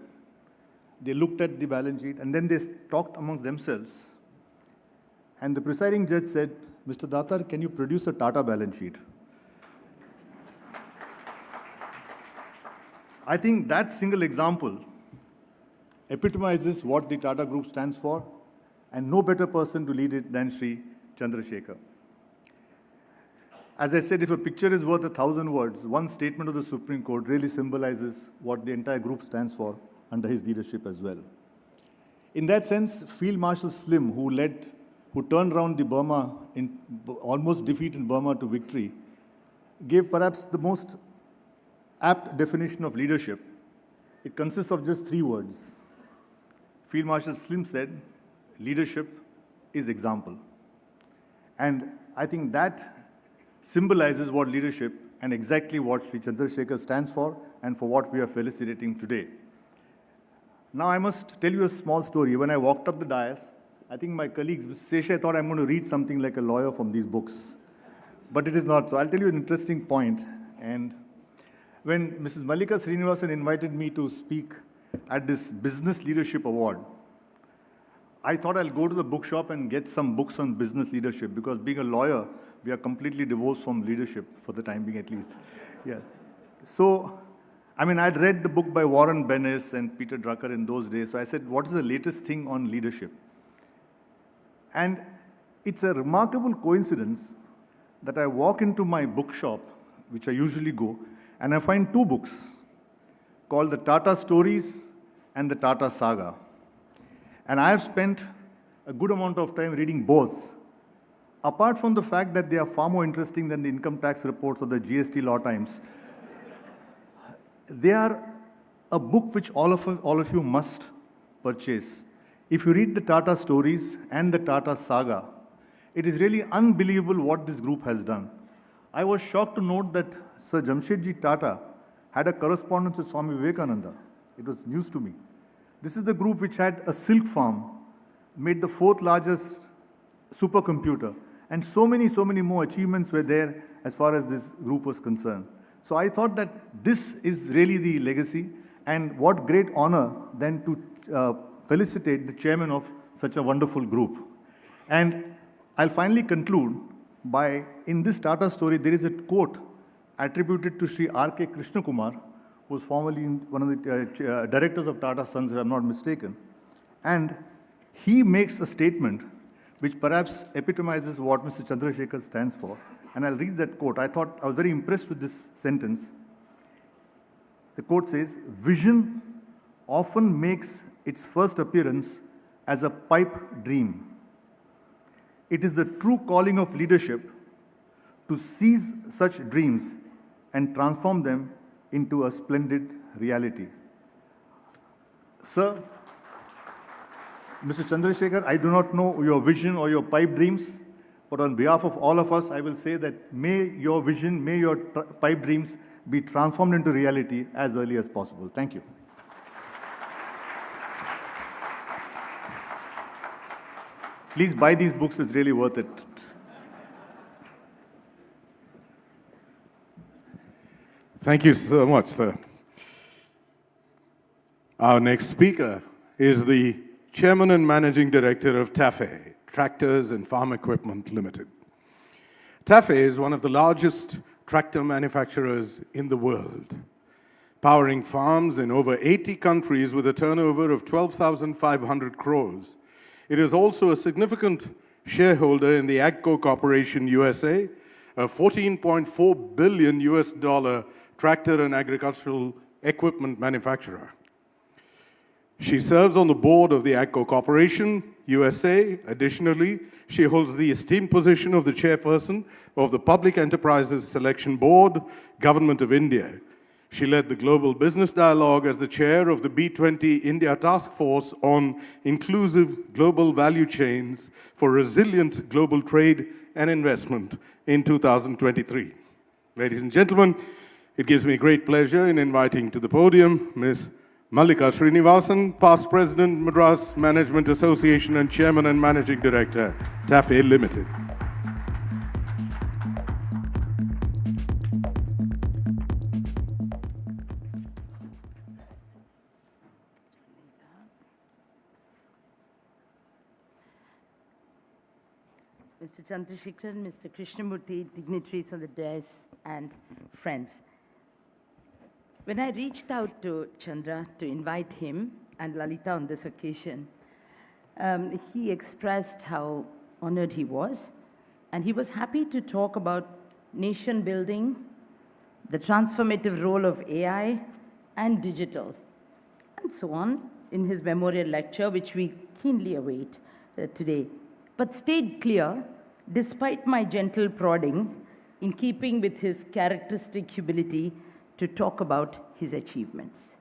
They looked at the balance sheet and then they talked amongst themselves. And the presiding judge said, Mr. Dattar, can you produce a Tata balance sheet? I think that single example epitomizes what the Tata Group stands for, and no better person to lead it than Sri Chandrasekhar. As I said, if a picture is worth 1,000 words, one statement of the Supreme Court really symbolizes what the entire group stands for under his leadership as well. In that sense, Field Marshal Slim, who turned around the Burma, in almost defeat in Burma to victory, gave perhaps the most apt definition of leadership. It consists of just 3 words. Field Marshal Slim said, leadership is example. And I think that symbolizes what leadership and exactly what Sri Chandrasekhar stands for and for what we are felicitating today. Now I must tell you a small story. When I walked up the dais, I think my colleagues, Sesha, thought I'm going to read something like a lawyer from these books. But it is not. So I'll tell you an interesting point. And when Mrs. Mallika Srinivasan invited me to speak at this Business Leadership Award, I thought I'll go to the bookshop and get some books on business leadership, because being a lawyer, we are completely divorced from leadership, for the time being at least. Yeah. So, I mean, I'd read the book by Warren Bennis and Peter Drucker in those days. So I said, what is the latest thing on leadership? And it's a remarkable coincidence that I walk into my bookshop, which I usually go, and I find 2 books called the Tata Stories and the Tata Saga. And I have spent a good amount of time reading both. Apart from the fact that they are far more interesting than the income tax reports or the GST Law Times, they are a book which all of you must purchase. If you read the Tata Stories and the Tata Saga, it is really unbelievable what this group has done. I was shocked to note that Sir Jamshedji Tata had a correspondence with Swami Vivekananda. It was news to me. This is the group which had a silk farm, made the 4th largest supercomputer, and so many more achievements were there as far as this group was concerned. So I thought that this is really the legacy, and what great honor then to felicitate the chairman of such a wonderful group. And I'll finally conclude by, in this Tata story, there is a quote attributed to Sri R.K. Krishna Kumar, who was formerly one of the directors of Tata Sons, if I'm not mistaken. And he makes a statement which perhaps epitomizes what Mr. Chandrasekhar stands for. and I'll read that quote. I was very impressed with this sentence. The quote says, "Vision often makes its first appearance as a pipe dream. It is the true calling of leadership to seize such dreams and transform them into a splendid reality." Sir, Mr. Chandrasekaran, I do not know your vision or your pipe dreams, but on behalf of all of us, I will say that may your vision, may your pipe dreams be transformed into reality as early as possible. Thank you. Please buy these books, it's really worth it. Thank you so much, sir. Our next speaker is the Chairman and Managing Director of TAFE, Tractors and Farm Equipment Limited. TAFE is one of the largest tractor manufacturers in the world, powering farms in over 80 countries with a turnover of 12,500 crores. It is also a significant shareholder in the AGCO Corporation USA, a $14.4 billion tractor and agricultural equipment manufacturer. She serves on the board of the AGCO Corporation USA. Additionally, she holds the esteemed position of the chairperson of the Public Enterprises Selection Board, Government of India. She led the Global Business Dialogue as the chair of the B20 India Task Force on Inclusive Global Value Chains for Resilient Global Trade and Investment in 2023. Ladies and gentlemen, it gives me great pleasure in inviting to the podium Ms. Mallika Srinivasan, past President, Madras Management Association and Chairman and Managing Director, TAFE Limited. Mr. Chandrasekaran, Mr. Krishnamurthy, dignitaries on the dais, and friends. When I reached out to Chandra to invite him and Lalita on this occasion, he expressed how honored he was, and he was happy to talk about nation building, the transformative role of AI and digital, and so on in his memorial lecture, which we keenly await today. But stayed clear, despite my gentle prodding, in keeping with his characteristic humility, to talk about his achievements.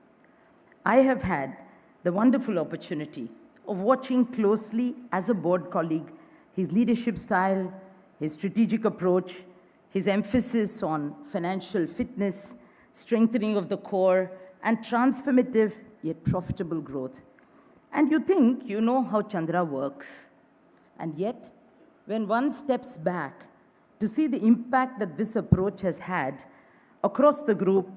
I have had the wonderful opportunity of watching closely as a board colleague his leadership style, his strategic approach, his emphasis on financial fitness, strengthening of the core, and transformative yet profitable growth. And you think you know how Chandra works. And yet, when one steps back to see the impact that this approach has had across the group,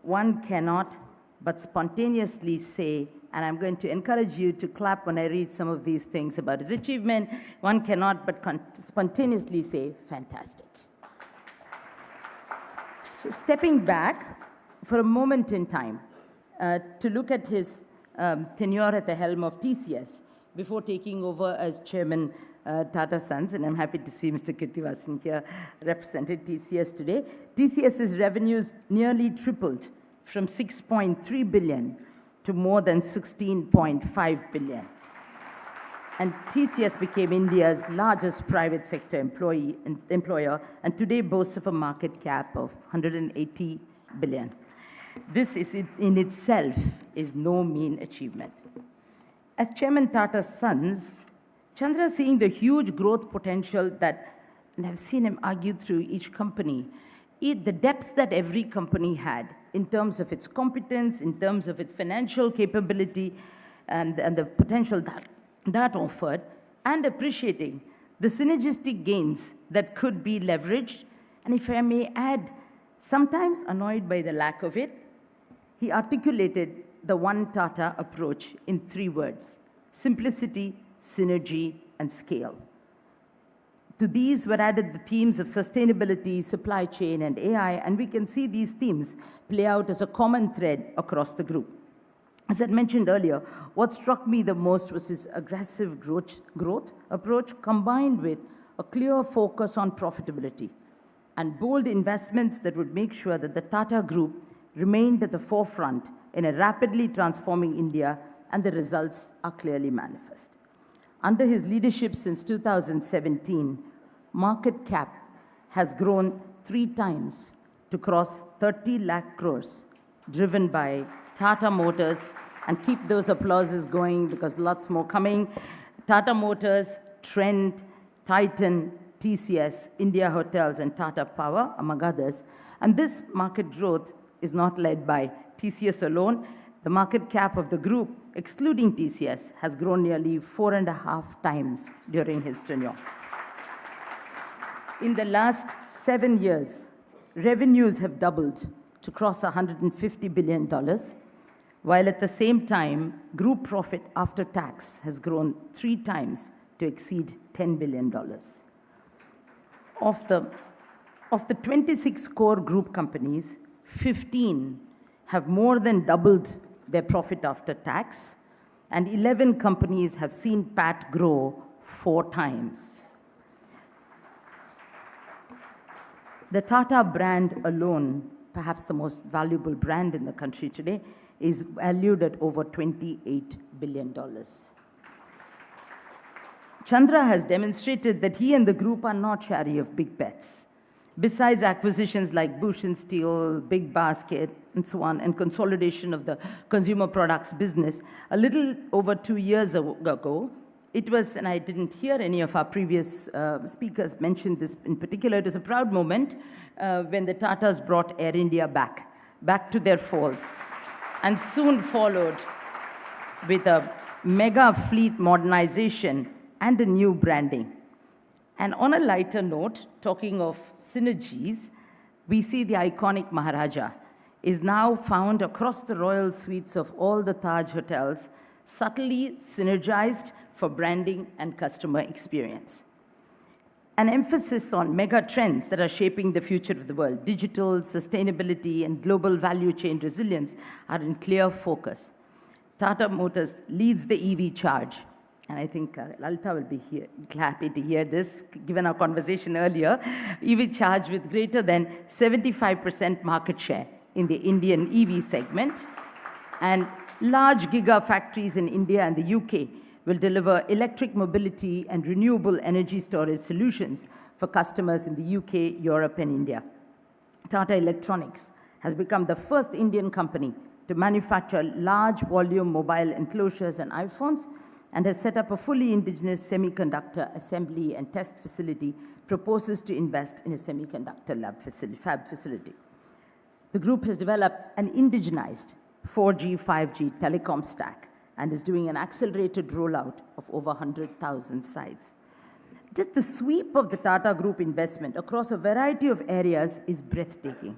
one cannot but spontaneously say, and I'm going to encourage you to clap when I read some of these things about his achievement, one cannot but spontaneously say, fantastic. So stepping back for a moment in time to look at his tenure at the helm of TCS before taking over as chairman Tata Sons, and I'm happy to see Mr. Kirtivasan here represented TCS today. TCS's revenues nearly tripled from 6.3 billion to more than 16.5 billion. And TCS became India's largest private sector employer, and today boasts of a market cap of 180 billion. This is in itself is no mean achievement. As Chairman Tata Sons, Chandra seeing the huge growth potential that, and I've seen him argue through each company, the depth that every company had in terms of its competence, in terms of its financial capability, and the potential that offered, and appreciating the synergistic gains that could be leveraged, and if I may add, sometimes annoyed by the lack of it, he articulated the One Tata approach in 3 words: simplicity, synergy, and scale. To these were added the themes of sustainability, supply chain, and AI, and we can see these themes play out as a common thread across the group. As I mentioned earlier, what struck me the most was his aggressive growth approach combined with a clear focus on profitability. and bold investments that would make sure that the Tata Group remained at the forefront in a rapidly transforming India, and the results are clearly manifest. Under his leadership since 2017, market cap has grown 3 times to cross 30 lakh crores, driven by Tata Motors, and keep those applauses going because lots more coming. Tata Motors, Trent, Titan, TCS, India Hotels, and Tata Power, among others. And this market growth is not led by TCS alone. The market cap of the group, excluding TCS, has grown nearly 4.5 times during his tenure. In the last 7 years, revenues have doubled to cross $150 billion, while at the same time, group profit after tax has grown 3 times to exceed $10 billion. Of the 26 core group companies, 15 have more than doubled their profit after tax, and 11 companies have seen PAT grow 4 times. The Tata brand alone, perhaps the most valuable brand in the country today, is valued at over $28 billion. Chandra has demonstrated that he and the group are not shy of big bets. Besides acquisitions like Bhushan Steel, Big Basket, and so on, and consolidation of the consumer products business, a little over 2 years ago, it was, and I didn't hear any of our previous speakers mention this in particular, it was a proud moment when the Tatas brought Air India back to their fold, and soon followed with a mega fleet modernization and a new branding. And on a lighter note, talking of synergies, we see the iconic Maharaja is now found across the royal suites of all the Taj hotels, subtly synergized for branding and customer experience. An emphasis on mega trends that are shaping the future of the world, digital, sustainability, and global value chain resilience are in clear focus. Tata Motors leads the EV charge. And I think Lalita will be happy to hear this, given our conversation earlier. EV charge with greater than 75% market share in the Indian EV segment. And large gigafactories in India and the UK will deliver electric mobility and renewable energy storage solutions for customers in the UK, Europe, and India. Tata Electronics has become the first Indian company to manufacture large volume mobile enclosures and iPhones, and has set up a fully indigenous semiconductor assembly and test facility, proposes to invest in a semiconductor fab facility. The group has developed an indigenized 4G, 5G telecom stack and is doing an accelerated rollout of over 100,000 sites. The sweep of the Tata Group investment across a variety of areas is breathtaking.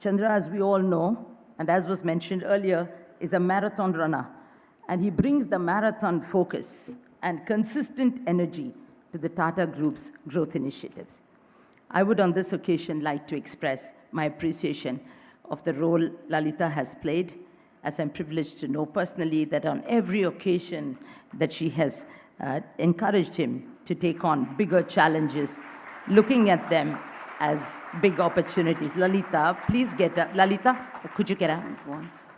Chandra, as we all know, and as was mentioned earlier, is a marathon runner, and he brings the marathon focus and consistent energy to the Tata Group's growth initiatives. I would on this occasion like to express my appreciation of the role Lalita has played, as I'm privileged to know personally that on every occasion that she has encouraged him to take on bigger challenges, looking at them as big opportunities. Lalita, please get up. Lalita, could you get up once?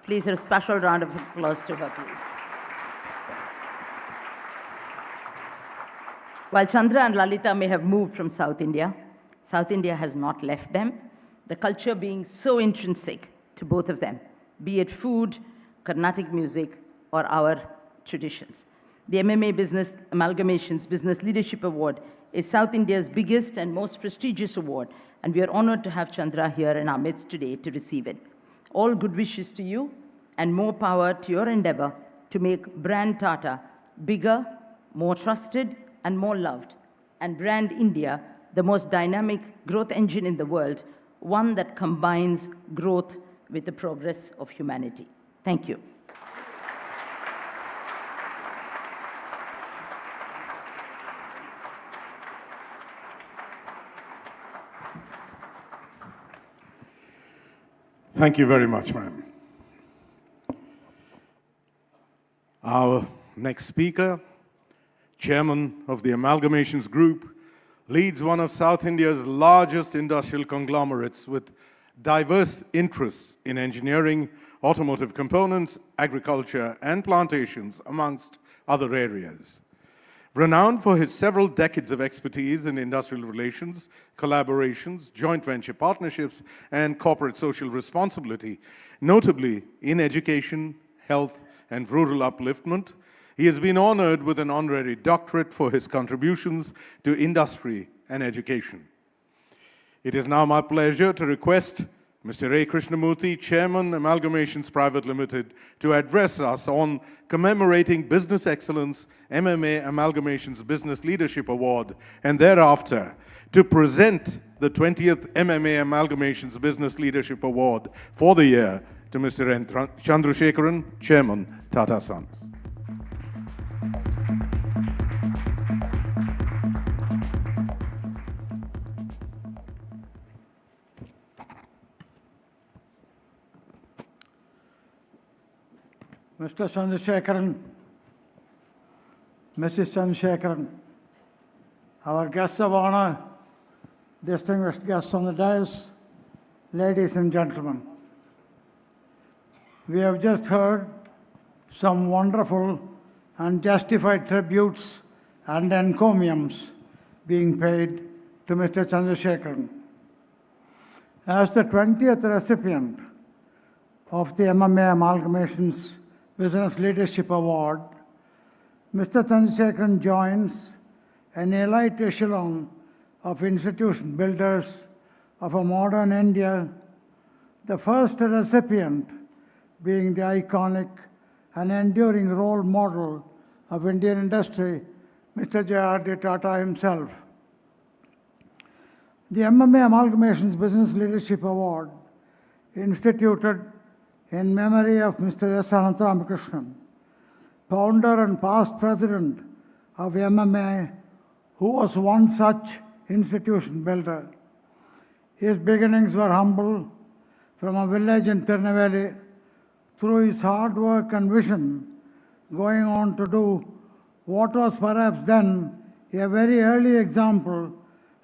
Please, a special round of applause to her, please. While Chandra and Lalita may have moved from South India has not left them, the culture being so intrinsic to both of them, be it food, Carnatic music, or our traditions. The MMA-AMALGAMATIONS Business Leadership Award is South India's biggest and most prestigious award, and we are honored to have Chandra here in our midst today to receive it. All good wishes to you, and more power to your endeavor to make brand Tata bigger, more trusted, and more loved, and brand India the most dynamic growth engine in the world, one that combines growth with the progress of humanity. Thank you. Thank you very much, ma'am. Our next speaker, Chairman of the Amalgamations Group, leads one of South India's largest industrial conglomerates with diverse interests in engineering, automotive components, agriculture, and plantations, amongst other areas. Renowned for his several decades of expertise in industrial relations, collaborations, joint venture partnerships, and corporate social responsibility, notably in education, health, and rural upliftment, he has been honored with an honorary doctorate for his contributions to industry and education. It is now my pleasure to request Mr. A. Krishnamurthy, Chairman, Amalgamations Private Limited, to address us on commemorating Business Excellence MMA-AMALGAMATIONS Business Leadership Award, and thereafter to present the 20th MMA-AMALGAMATIONS Business Leadership Award for the year to Mr. N. Chandrasekaran, Chairman, Tata Sons. Mr. Chandrasekaran, Mrs. Chandrasekaran, our guests of honor, distinguished guests on the dais, ladies and gentlemen. We have just heard some wonderful and justified tributes and encomiums being paid to Mr. Chandrasekaran. As the 20th recipient of the MMA-AMALGAMATIONS Business Leadership Award, Mr. Chandrasekaran joins an elite echelon of institution builders of a modern India, the first recipient being the iconic and enduring role model of Indian industry, Mr. J.R.D. Tata himself. The MMA-AMALGAMATIONS Business Leadership Award, instituted in memory of Mr. S. Anantharamakrishnan, founder and past president of MMA, who was one such institution builder. His beginnings were humble from a village in Tirunelveli. Through his hard work and vision, going on to do what was perhaps then a very early example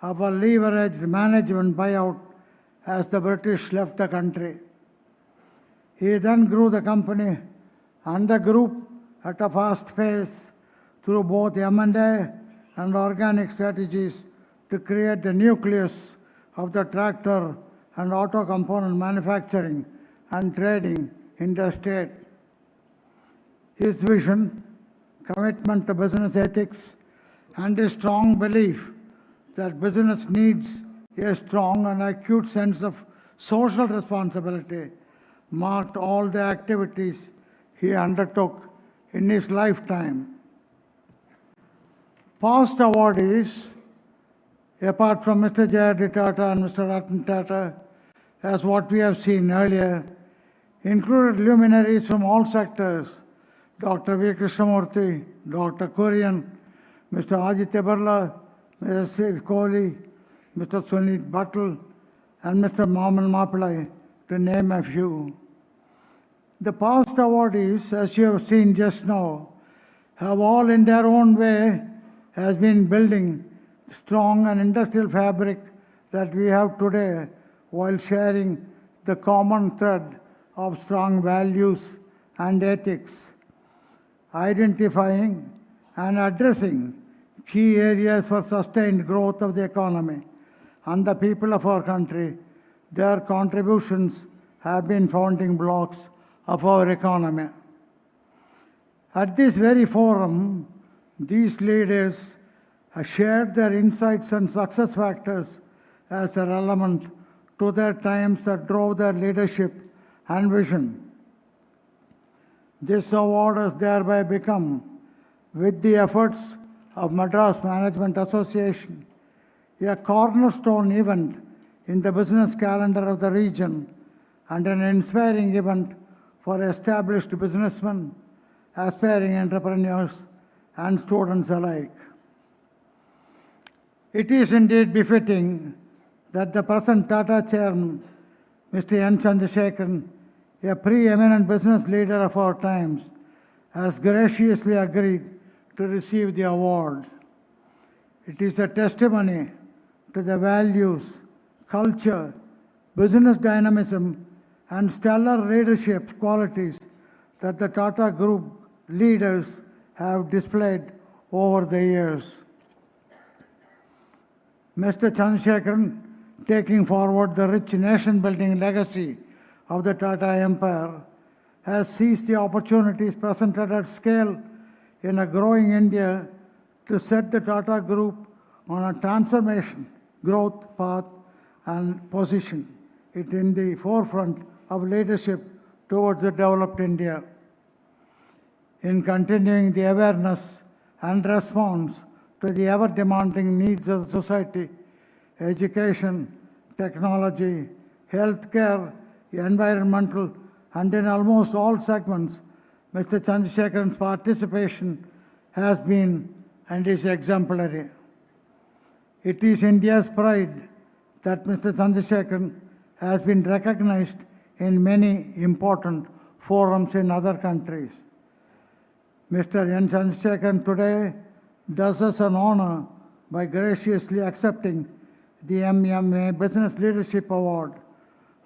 of a leveraged management buyout as the British left the country. He then grew the company and the group at a fast pace through both M&A and organic strategies to create the nucleus of the tractor and auto component manufacturing and trading in the state. His vision, commitment to business ethics, and his strong belief that business needs a strong and acute sense of social responsibility marked all the activities he undertook in his lifetime. Past awardees, apart from Mr. J.R.D. Tata and Mr. Ratan Tata, as what we have seen earlier, included luminaries from all sectors: Dr. V. Krishnamurthy, Dr. Kurian, Mr. Aditya Birla, Mr. Steve Kohli, Mr. Sunit Buttle, and Mr. Mohammad Mapillai, to name a few. The past awardees, as you have seen just now, have all in their own way has been building strong and industrial fabric that we have today, while sharing the common thread of strong values and ethics, identifying and addressing key areas for sustained growth of the economy and the people of our country. Their contributions have been founding blocks of our economy. At this very forum, these leaders have shared their insights and success factors as relevant to their times that drove their leadership and vision. This award has thereby become, with the efforts of Madras Management Association, a cornerstone event in the business calendar of the region and an inspiring event for established businessmen, aspiring entrepreneurs, and students alike. It is indeed befitting that the present Tata Chairman, Mr. N. Chandrasekaran, a preeminent business leader of our times, has graciously agreed to receive the award. It is a testimony to the values, culture, business dynamism, and stellar leadership qualities that the Tata Group leaders have displayed over the years. Mr. Chandrasekaran, taking forward the rich nation-building legacy of the Tata Empire, has seized the opportunities presented at scale in a growing India to set the Tata Group on a transformation, growth path and position it in the forefront of leadership towards a developed India. In continuing the awareness and response to the ever-demanding needs of the society, education, technology, healthcare, environmental, and in almost all segments, Mr. Chandrasekaran's participation has been and is exemplary. It is India's pride that Mr. Chandrasekaran has been recognized in many important forums in other countries. Mr. N. Chandrasekaran today does us an honor by graciously accepting the MMA Business Leadership Award.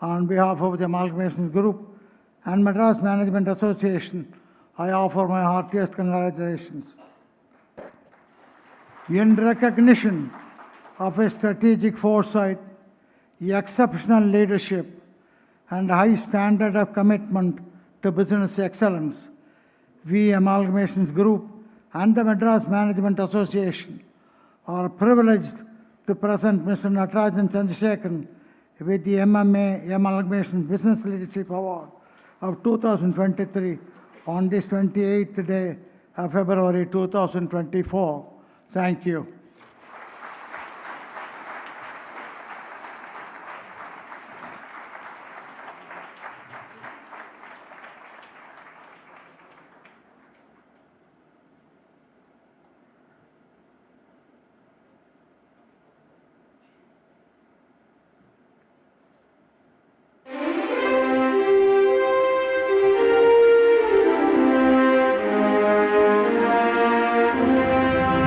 On behalf of the Amalgamations Group and Madras Management Association, I offer my heartiest congratulations. In recognition of his strategic foresight, exceptional leadership, and high standard of commitment to business excellence, we Amalgamations Group and the Madras Management Association are privileged to present Mr. Natarajan Chandrasekaran with the MMA-AMALGAMATIONS Business Leadership Award of 2023 on this 28th day of February 2024. Thank you.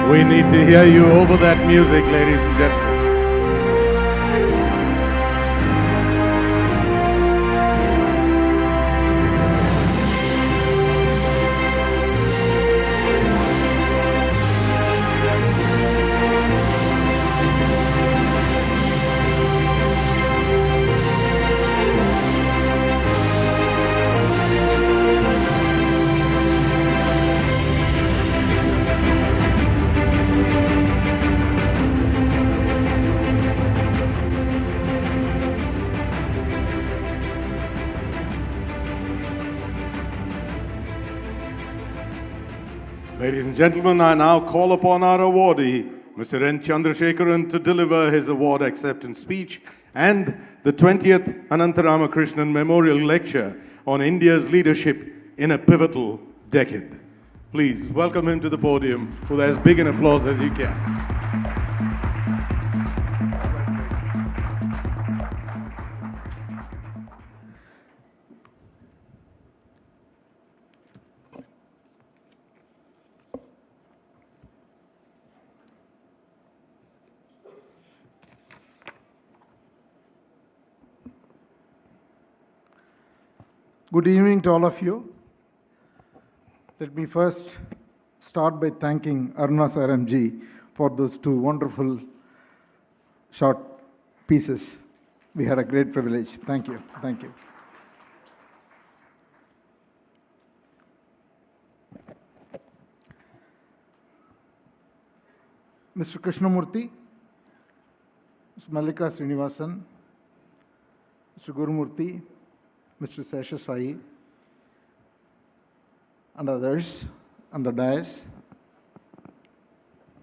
We need to hear you over that music, ladies and gentlemen. Ladies and gentlemen, I now call upon our awardee, Mr. N. Chandrasekaran, to deliver his award acceptance speech and the 20th Anantaramakrishnan Memorial Lecture on India's leadership in a pivotal decade. Please welcome him to the podium with as big an applause as you can. Good evening to all of you. Let me first start by thanking Aruna Saramji for those two wonderful short pieces. We had a great privilege. Thank you. Thank you. Mr. Krishnamurthy, Ms. Mallika Srinivasan, Mr. Gurumurthy, Mr. Seshasai, and others on the dais,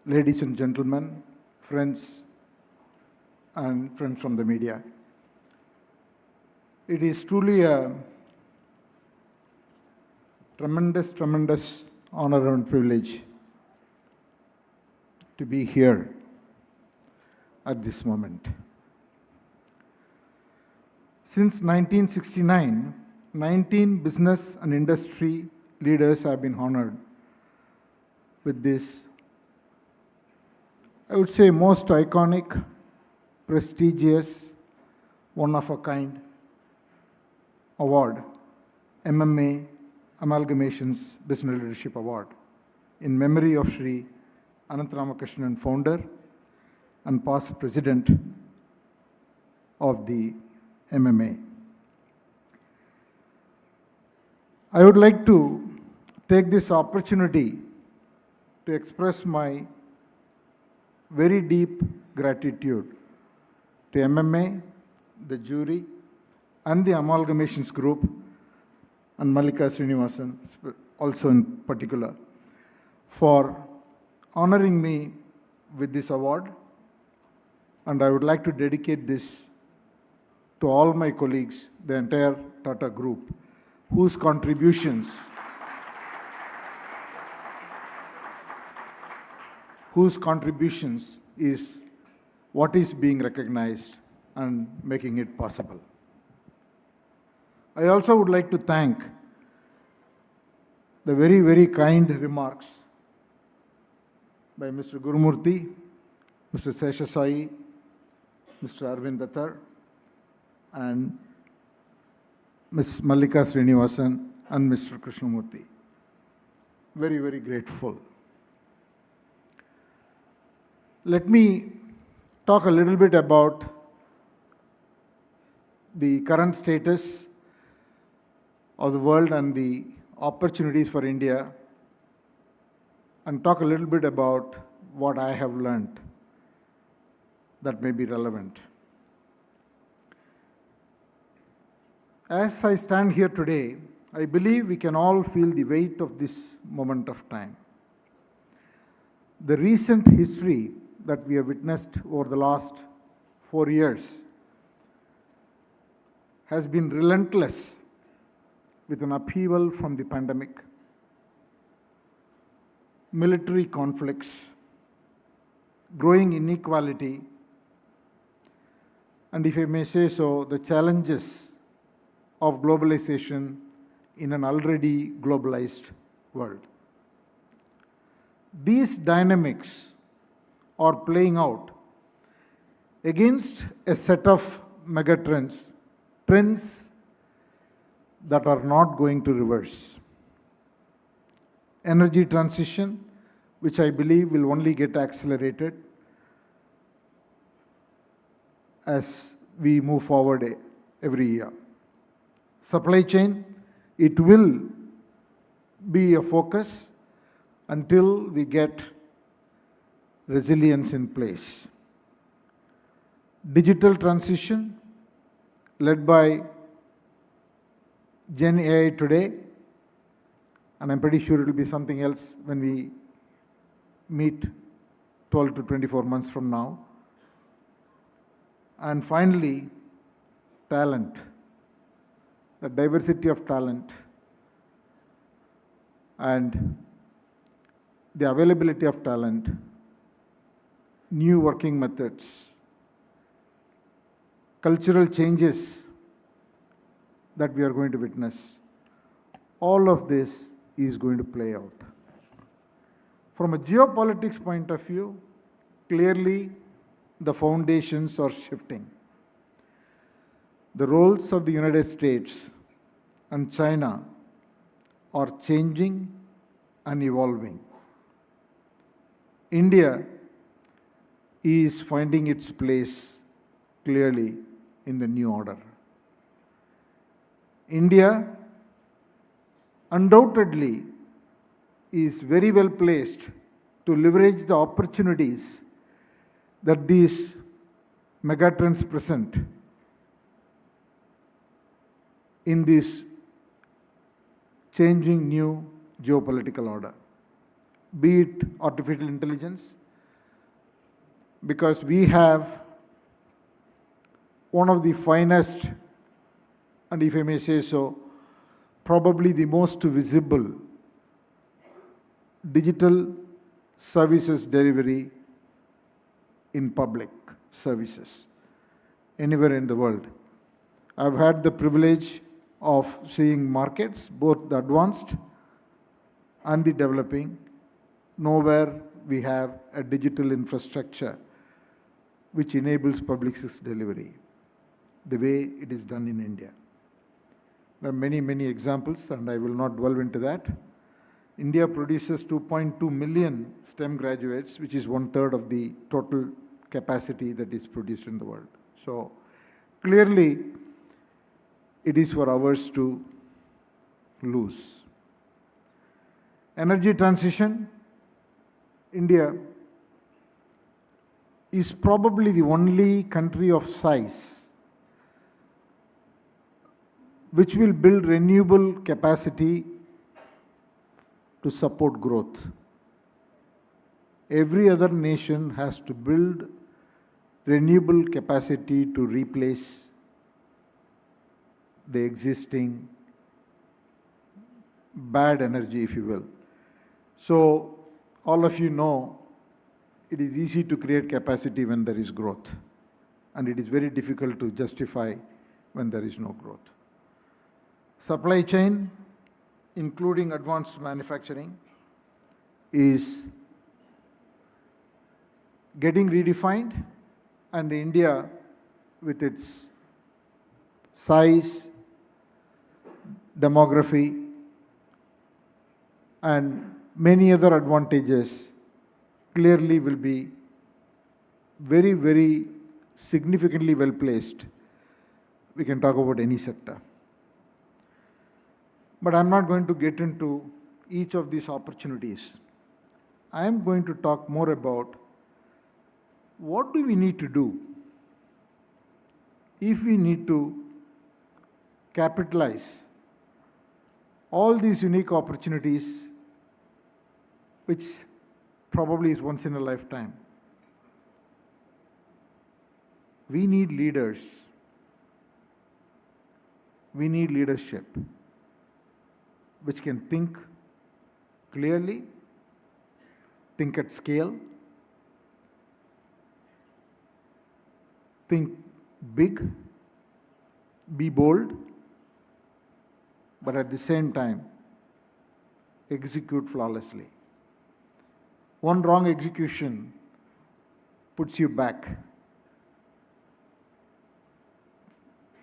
ladies and gentlemen, friends, and friends from the media. It is truly a tremendous honor and privilege to be here at this moment. Since 1969, 19 business and industry leaders have been honored with this I would say, most iconic, prestigious, one-of-a-kind award, MMA Amalgamations Business Leadership Award, in memory of Sri Anantharamakrishnan, founder and past president of the MMA. I would like to take this opportunity to express my very deep gratitude to MMA, the jury, and the Amalgamations Group, and Mallika Srinivasan also in particular, for honoring me with this award. And I would like to dedicate this to all my colleagues, the entire Tata Group, whose contributions is what is being recognized and making it possible. I also would like to thank the very, very kind remarks by Mr. Gurumurthy, Mr. Seshasai, Mr. Arvind Dattar, and Ms. Mallika Srinivasan and Mr. Krishnamurthy. Very, very grateful. Let me talk a little bit about the current status of the world and the opportunities for India, and talk a little bit about what I have learned that may be relevant. As I stand here today, I believe we can all feel the weight of this moment of time. The recent history that we have witnessed over the last 4 years has been relentless, with an upheaval from the pandemic, military conflicts, growing inequality, and if I may say so, the challenges of globalization in an already globalized world. These dynamics are playing out against a set of megatrends, trends that are not going to reverse. Energy transition, which I believe will only get accelerated as we move forward every year. Supply chain, it will be a focus until we get resilience in place. Digital transition, led by Gen AI today, and I'm pretty sure it will be something else when we meet 12 to 24 months from now. And finally, talent, the diversity of talent and the availability of talent, new working methods, cultural changes that we are going to witness. All of this is going to play out. From a geopolitics point of view, clearly the foundations are shifting. The roles of the United States and China are changing and evolving. India is finding its place clearly in the new order. India undoubtedly is very well placed to leverage the opportunities that these megatrends present in this changing new geopolitical order, be it artificial intelligence, because we have one of the finest, and if I may say so, probably the most visible digital services delivery in public services anywhere in the world. I've had the privilege of seeing markets, both the advanced and the developing. Nowhere we have a digital infrastructure which enables public service delivery the way it is done in India. There are many, many examples, and I will not delve into that. India produces 2.2 million STEM graduates, which is 1/3 of the total capacity that is produced in the world. So clearly, it is for ours to lose. Energy transition, India is probably the only country of size which will build renewable capacity to support growth. Every other nation has to build renewable capacity to replace the existing bad energy, if you will. So, all of you know, it is easy to create capacity when there is growth, and it is very difficult to justify when there is no growth. Supply chain, including advanced manufacturing, is getting redefined, and India, with its size, demography, and many other advantages, clearly will be very, very significantly well placed. We can talk about any sector. But I'm not going to get into each of these opportunities. I am going to talk more about what do we need to do if we need to capitalize all these unique opportunities, which probably is once in a lifetime. We need leaders. We need leadership which can think clearly, think at scale, think big, be bold, but at the same time, execute flawlessly. One wrong execution puts you back.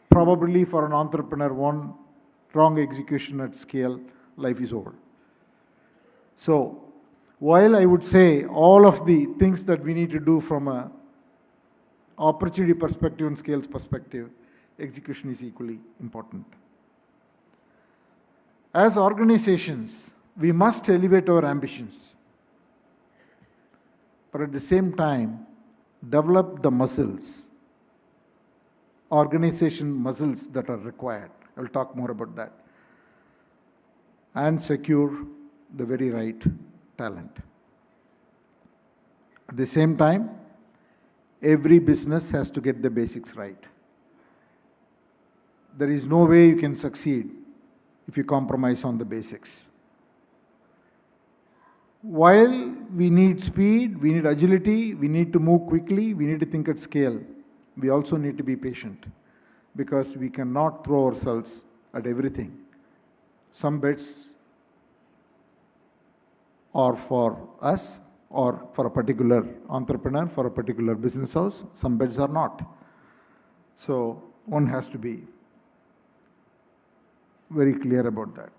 Probably for an entrepreneur, one wrong execution at scale, life is over. So, while I would say all of the things that we need to do from a opportunity perspective and scales perspective, execution is equally important. As organizations, we must elevate our ambitions, but at the same time, develop the muscles, organization muscles that are required. I will talk more about that. And secure the very right talent. At the same time, every business has to get the basics right. There is no way you can succeed if you compromise on the basics. While we need speed, we need agility, we need to move quickly, we need to think at scale, we also need to be patient, because we cannot throw ourselves at everything. Some bets are for us or for a particular entrepreneur, for a particular business house. Some bets are not. So one has to be very clear about that.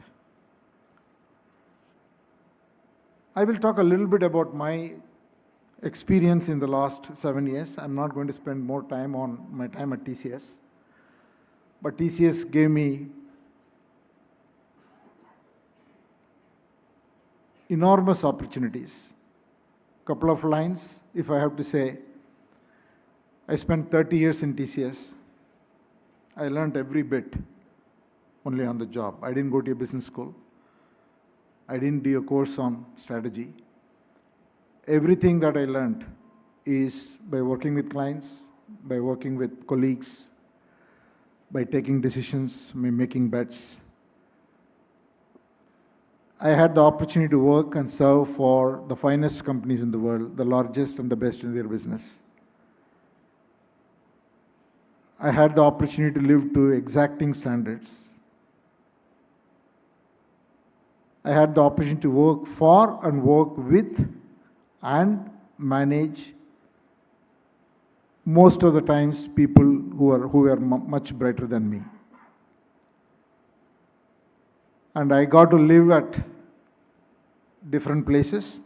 I will talk a little bit about my experience in the last 7 years. I'm not going to spend more time on my time at TCS. But TCS gave me enormous opportunities. Couple of lines, if I have to say, I spent 30 years in TCS. I learned every bit only on the job. I didn't go to a business school. I didn't do a course on strategy. Everything that I learned is by working with clients, by working with colleagues, by taking decisions, by making bets. I had the opportunity to work and serve for the finest companies in the world, the largest and the best in their business. I had the opportunity to live to exacting standards. I had the opportunity to work for and work with and manage most of the times people who are much brighter than me. And I got to live at different places.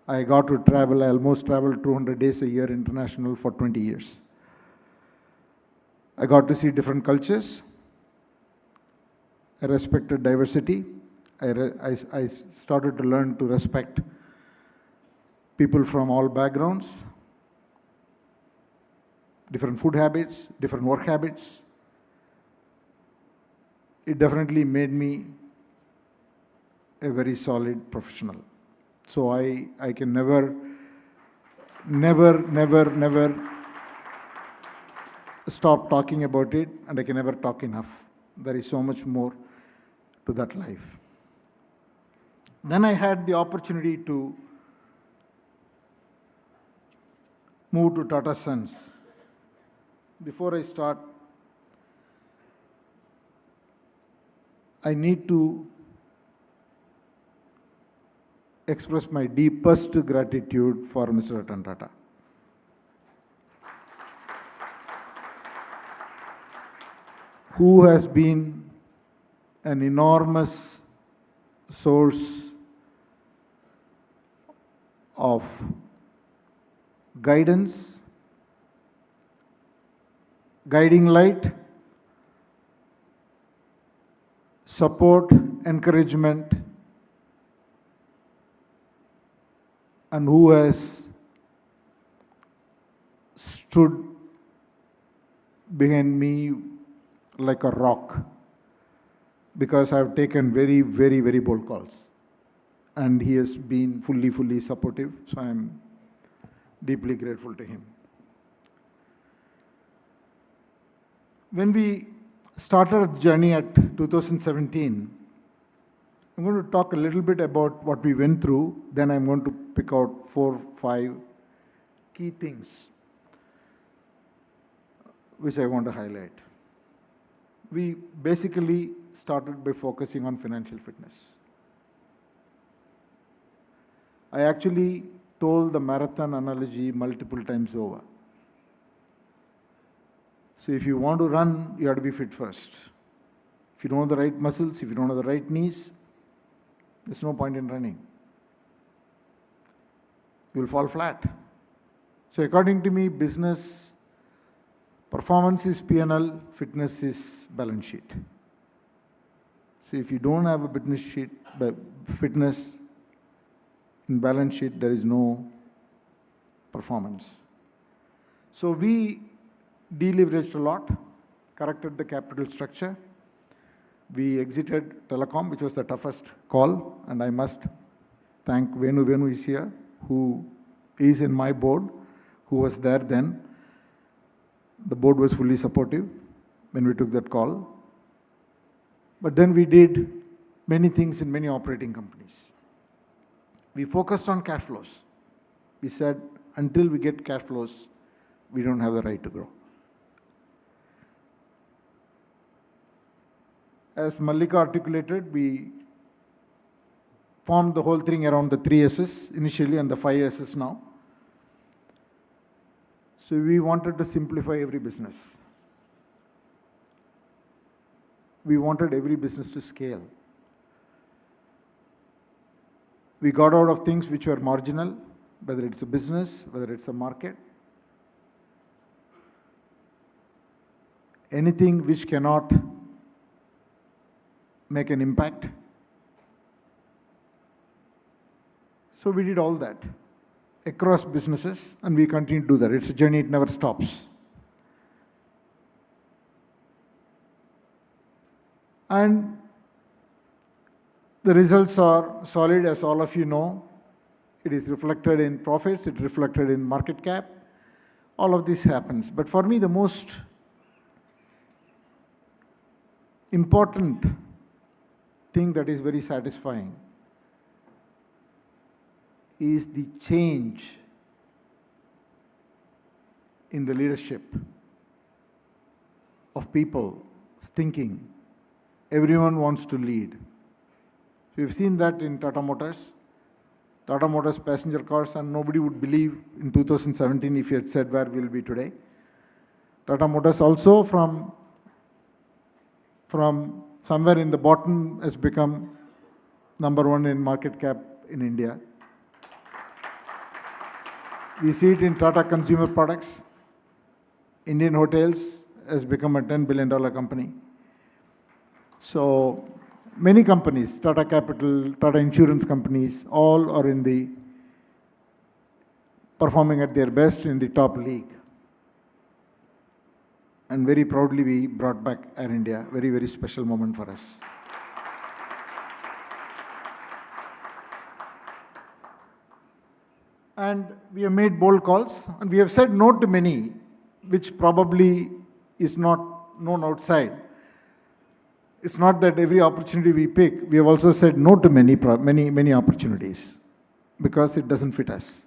I got to travel. I almost traveled 200 days a year international for 20 years. I got to see different cultures. I respected diversity. I started to learn to respect people from all backgrounds, different food habits, different work habits. It definitely made me a very solid professional. So I can never stop talking about it, and I can never talk enough. There is so much more to that life. Then I had the opportunity to move to Tata Sons. Before I start, I need to express my deepest gratitude for Mr. Ratan Tata. Who has been an enormous source of guidance, guiding light, support, encouragement, and who has stood behind me like a rock, because I've taken very, very, very bold calls. And he has been fully supportive, so I'm deeply grateful to him. When we started our journey at 2017, I'm going to talk a little bit about what we went through, then I'm going to pick out 4-5 key things which I want to highlight. We basically started by focusing on financial fitness. I actually told the marathon analogy multiple times over. So if you want to run, you have to be fit first. If you don't have the right muscles, if you don't have the right knees, there's no point in running. You'll fall flat. So according to me, business performance is P&L, fitness is balance sheet. So if you don't have a fitness in balance sheet, there is no performance. So we deleveraged a lot, corrected the capital structure. We exited telecom, which was the toughest call, and I must thank Venu. Venu is here, who is in my board, who was there then. The board was fully supportive when we took that call. But then we did many things in many operating companies. We focused on cash flows. We said, until we get cash flows, we don't have the right to grow. As Mallika articulated, we formed the whole thing around the 3 S's initially and the 5 S's now. So we wanted to simplify every business. We wanted every business to scale. We got out of things which were marginal, whether it's a business, whether it's a market. Anything which cannot make an impact. So we did all that across businesses, and we continue to do that. It's a journey, it never stops. And the results are solid, as all of you know. It is reflected in profits, it reflected in market cap. All of this happens. But for me, the most important thing that is very satisfying is the change in the leadership of people thinking. Everyone wants to lead. We've seen that in Tata Motors. Tata Motors passenger cars, and nobody would believe in 2017 if he had said where we'll be today. Tata Motors also from somewhere in the bottom has become number one in market cap in India. We see it in Tata Consumer Products. Indian Hotels has become a $10 billion company. So many companies, Tata Capital, Tata Insurance companies, all are in the performing at their best in the top league. And very proudly we brought back Air India, very, very special moment for us. And we have made bold calls, and we have said no to many, which probably is not known outside. It's not that every opportunity we pick, we have also said no to many opportunities because it doesn't fit us.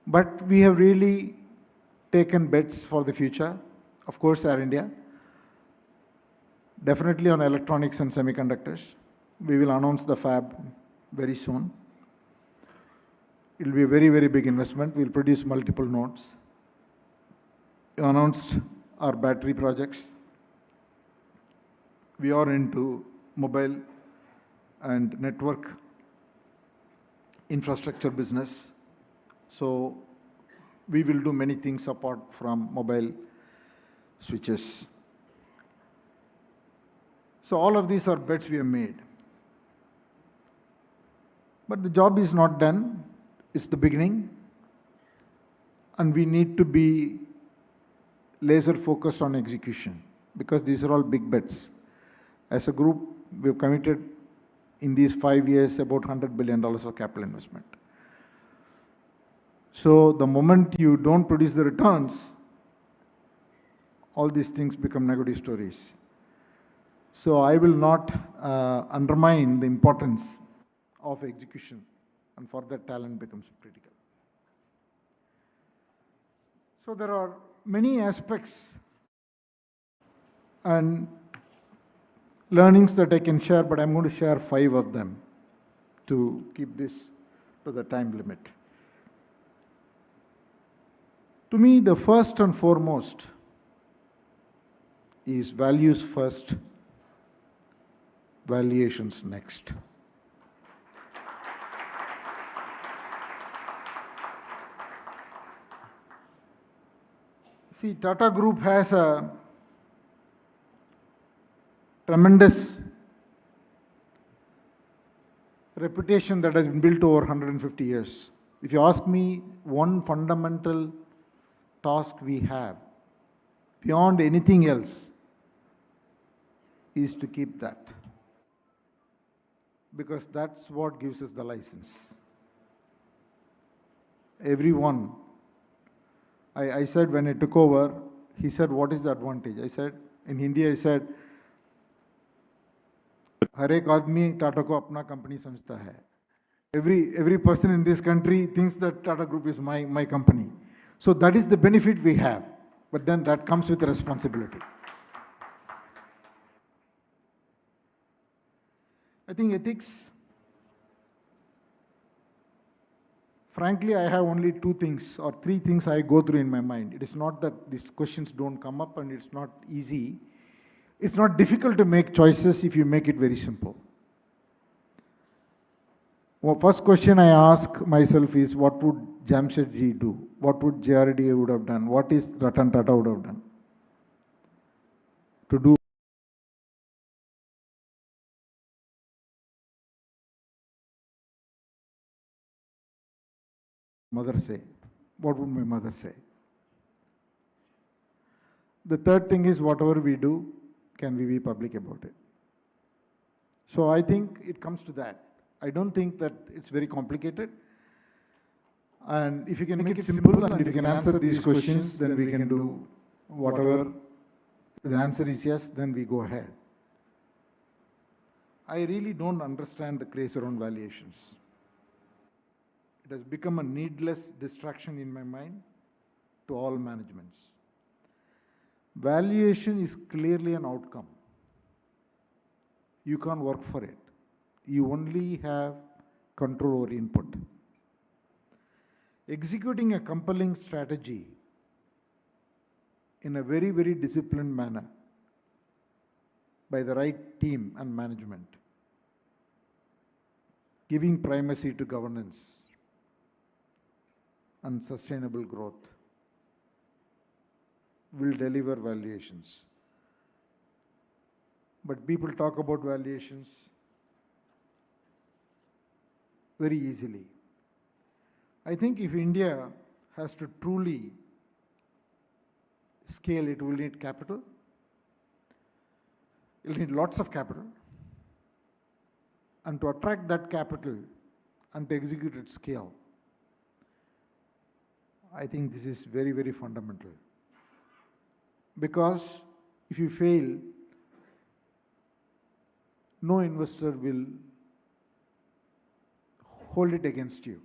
But we have really taken bets for the future. Of course, Air India. Definitely on electronics and semiconductors. We will announce the fab very soon. It will be a very, very big investment. We will produce multiple nodes. We announced our battery projects. We are into mobile and network infrastructure business. So we will do many things apart from mobile switches. So all of these are bets we have made. But the job is not done. It's the beginning. And we need to be laser focused on execution because these are all big bets. As a group, we have committed in these 5 years about $100 billion of capital investment. So the moment you don't produce the returns, all these things become negative stories. So I will not undermine the importance of execution, and for that talent becomes critical. So there are many aspects and learnings that I can share, but I'm going to share 5 of them to keep this to the time limit. To me, the first and foremost is values first, valuations next. See, Tata Group has a tremendous reputation that has been built over 150 years. If you ask me, one fundamental task we have, beyond anything else, is to keep that. Because that's what gives us the license. Everyone, I said when I took over, he said, what is the advantage? I said, in Hindi I said, हर एक आदमी टाटा को अपना company समझता है. Every person in this country thinks that Tata Group is my company. So that is the benefit we have. But then that comes with a responsibility. I think ethics, frankly, I have only 2 things or 3 things I go through in my mind. It is not that these questions don't come up and it's not easy. It's not difficult to make choices if you make it very simple. Well, first question I ask myself is, what would Jamshedji do? What would JRD would have done? What is Ratan Tata would have done? To do mother say? What would my mother say? The third thing is, whatever we do, can we be public about it? So I think it comes to that. I don't think that it's very complicated. And if you can make it simple and if you can answer these questions, then we can do whatever. The answer is yes, then we go ahead. I really don't understand the craze around valuations. It has become a needless distraction in my mind to all managements. Valuation is clearly an outcome. You can't work for it. You only have control over input. Executing a compelling strategy in a very, very disciplined manner by the right team and management, giving primacy to governance and sustainable growth will deliver valuations. But people talk about valuations very easily. I think if India has to truly scale, it will need capital. It will need lots of capital. And to attract that capital and to execute at scale, I think this is very, very fundamental. Because if you fail, no investor will hold it against you.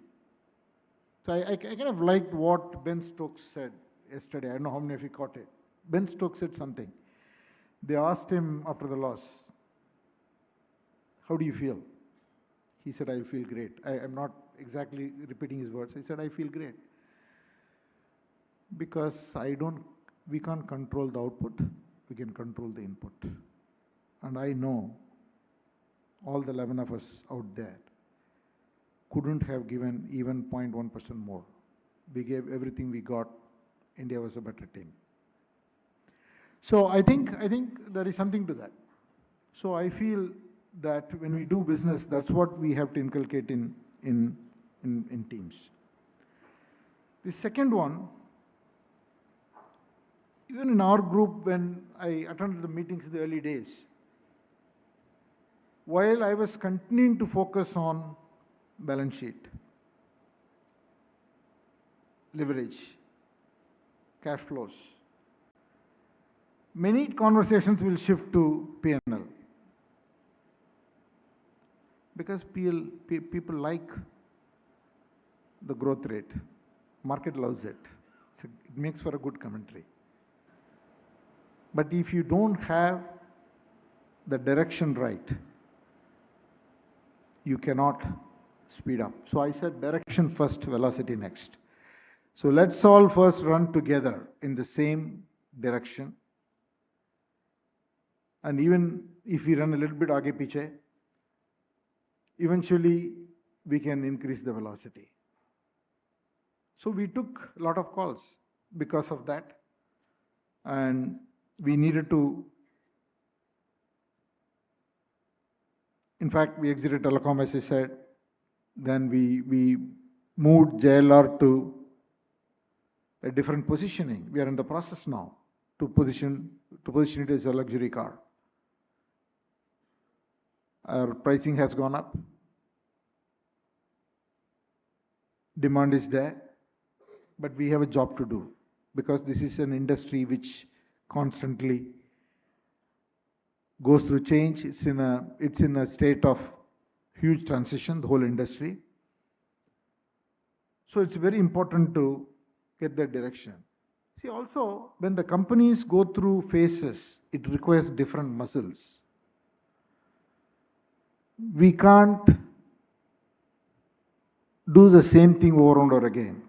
So I kind of liked what Ben Stokes said yesterday. I don't know how many of you caught it. Ben Stokes said something. They asked him after the loss, how do you feel? He said, I feel great. I'm not exactly repeating his words. He said, I feel great. Because we can't control the output, we can control the input. And I know all the 11 of us out there couldn't have given even 0.1% more. We gave everything we got. India was a better team. So I think there is something to that. So I feel that when we do business, that's what we have to inculcate in teams. The second one, even in our group, when I attended the meetings in the early days, while I was continuing to focus on balance sheet, leverage, cash flows, many conversations will shift to P&L. Because people like the growth rate. Market loves it. So it makes for a good commentary. But if you don't have the direction right, you cannot speed up. So I said direction first, velocity next. So let's all first run together in the same direction. And even if we run a little bit aage piche, eventually we can increase the velocity. So we took a lot of calls because of that. And we needed to, in fact, we exited telecom, as I said. Then we moved JLR to a different positioning. We are in the process now to position it as a luxury car. Our pricing has gone up. Demand is there, but we have a job to do because this is an industry which constantly goes through change. It's in a state of huge transition, the whole industry. So it's very important to get that direction. See, also, when the companies go through phases, it requires different muscles. We can't do the same thing over and over again.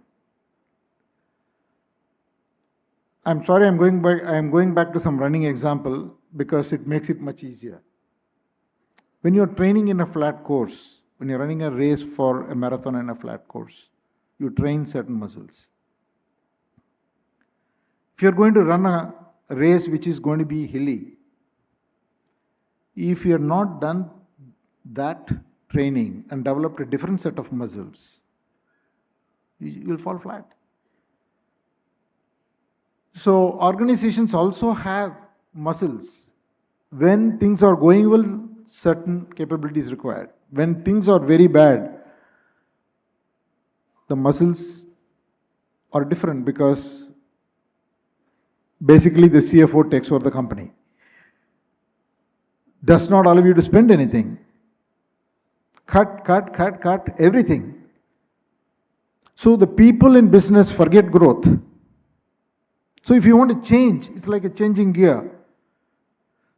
I'm sorry, I'm going back to some running example because it makes it much easier. When you're training in a flat course, when you're running a race for a marathon in a flat course, you train certain muscles. If you're going to run a race which is going to be hilly, if you're not done that training and developed a different set of muscles, you'll fall flat. So organizations also have muscles. When things are going well, certain capabilities required. When things are very bad, the muscles are different because basically the CFO takes over the company. Does not allow you to spend anything. Cut, everything. So the people in business forget growth. So if you want to change, it's like a changing gear.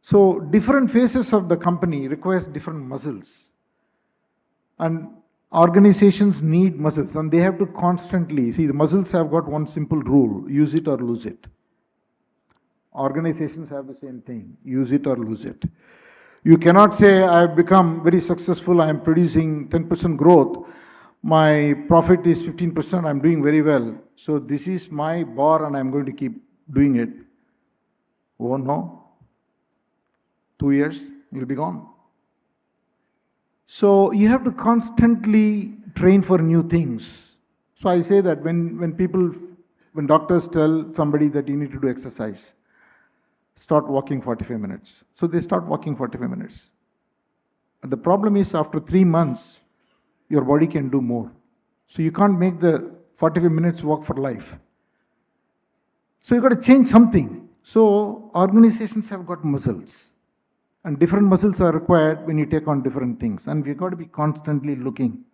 So different phases of the company requires different muscles. And Organizations need muscles and they have to constantly, see, the muscles have got one simple rule: use it or lose it. Organizations have the same thing: use it or lose it. You cannot say, I've become very successful, I'm producing 10% growth, my profit is 15%, I'm doing very well, so this is my bar and I'm going to keep doing it. Oh no, 2 years, you'll be gone. So you have to constantly train for new things. So I say that when doctors tell somebody that you need to do exercise, start walking 45 minutes. So they start walking 45 minutes. And the problem is after 3 months, your body can do more. So you can't make the 45 minutes walk for life. So you've got to change something. So organizations have got muscles. And different muscles are required when you take on different things. And we've got to be constantly looking.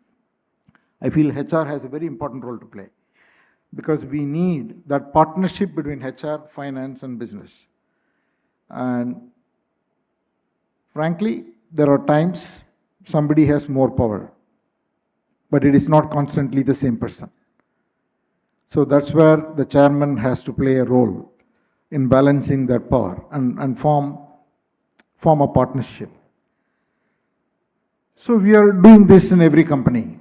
I feel HR has a very important role to play. Because we need that partnership between HR, finance, and business. And frankly, there are times somebody has more power. But it is not constantly the same person. So that's where the chairman has to play a role in balancing that power and form a partnership. So we are doing this in every company.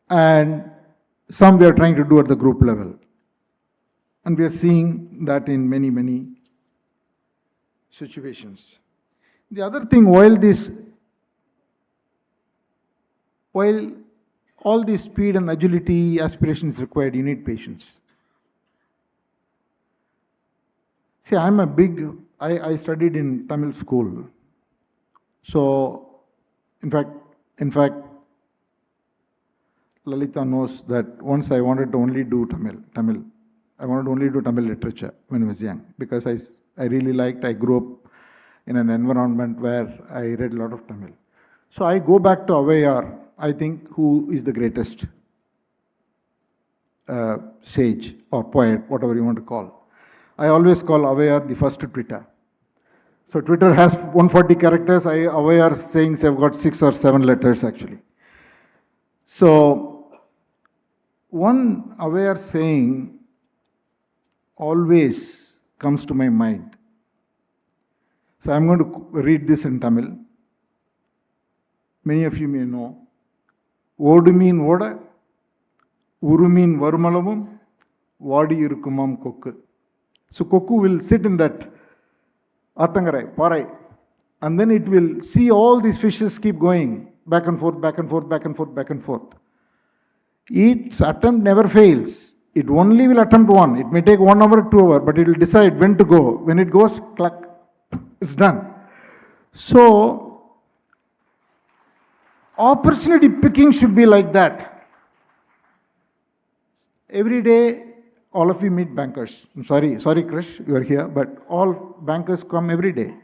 And some we are trying to do at the group level. And we are seeing that in many, many situations. The other thing, while all this speed and agility aspiration is required, you need patience. See, I studied in Tamil school. So, in fact, Lalita knows that once I wanted to only do Tamil. I wanted to only do Tamil literature when I was young because I really liked, I grew up in an environment where I read a lot of Tamil. So I go back to Avayar, I think, who is the greatest sage or poet, whatever you want to call. I always call Avayar the first Twitter. So Twitter has 140 characters. Avayar sayings have got 6 or 7 letters actually. So one Avayar saying always comes to my mind. So I'm going to read this in Tamil. Many of you may know. Odu mean oda, uru mean varumalavum, vadi irukumam kokku. So kokku will sit in that Athangarai, Parai. And then it will see all these fishes keep going back and forth, back and forth, back and forth, back and forth. Its attempt never fails. It only will attempt one. It may take 1 hour, 2 hours, but it will decide when to go. When it goes, clack, it's done. So, opportunity picking should be like that. Every day, all of you meet bankers. I'm sorry, Krish, you are here, but all bankers come every day.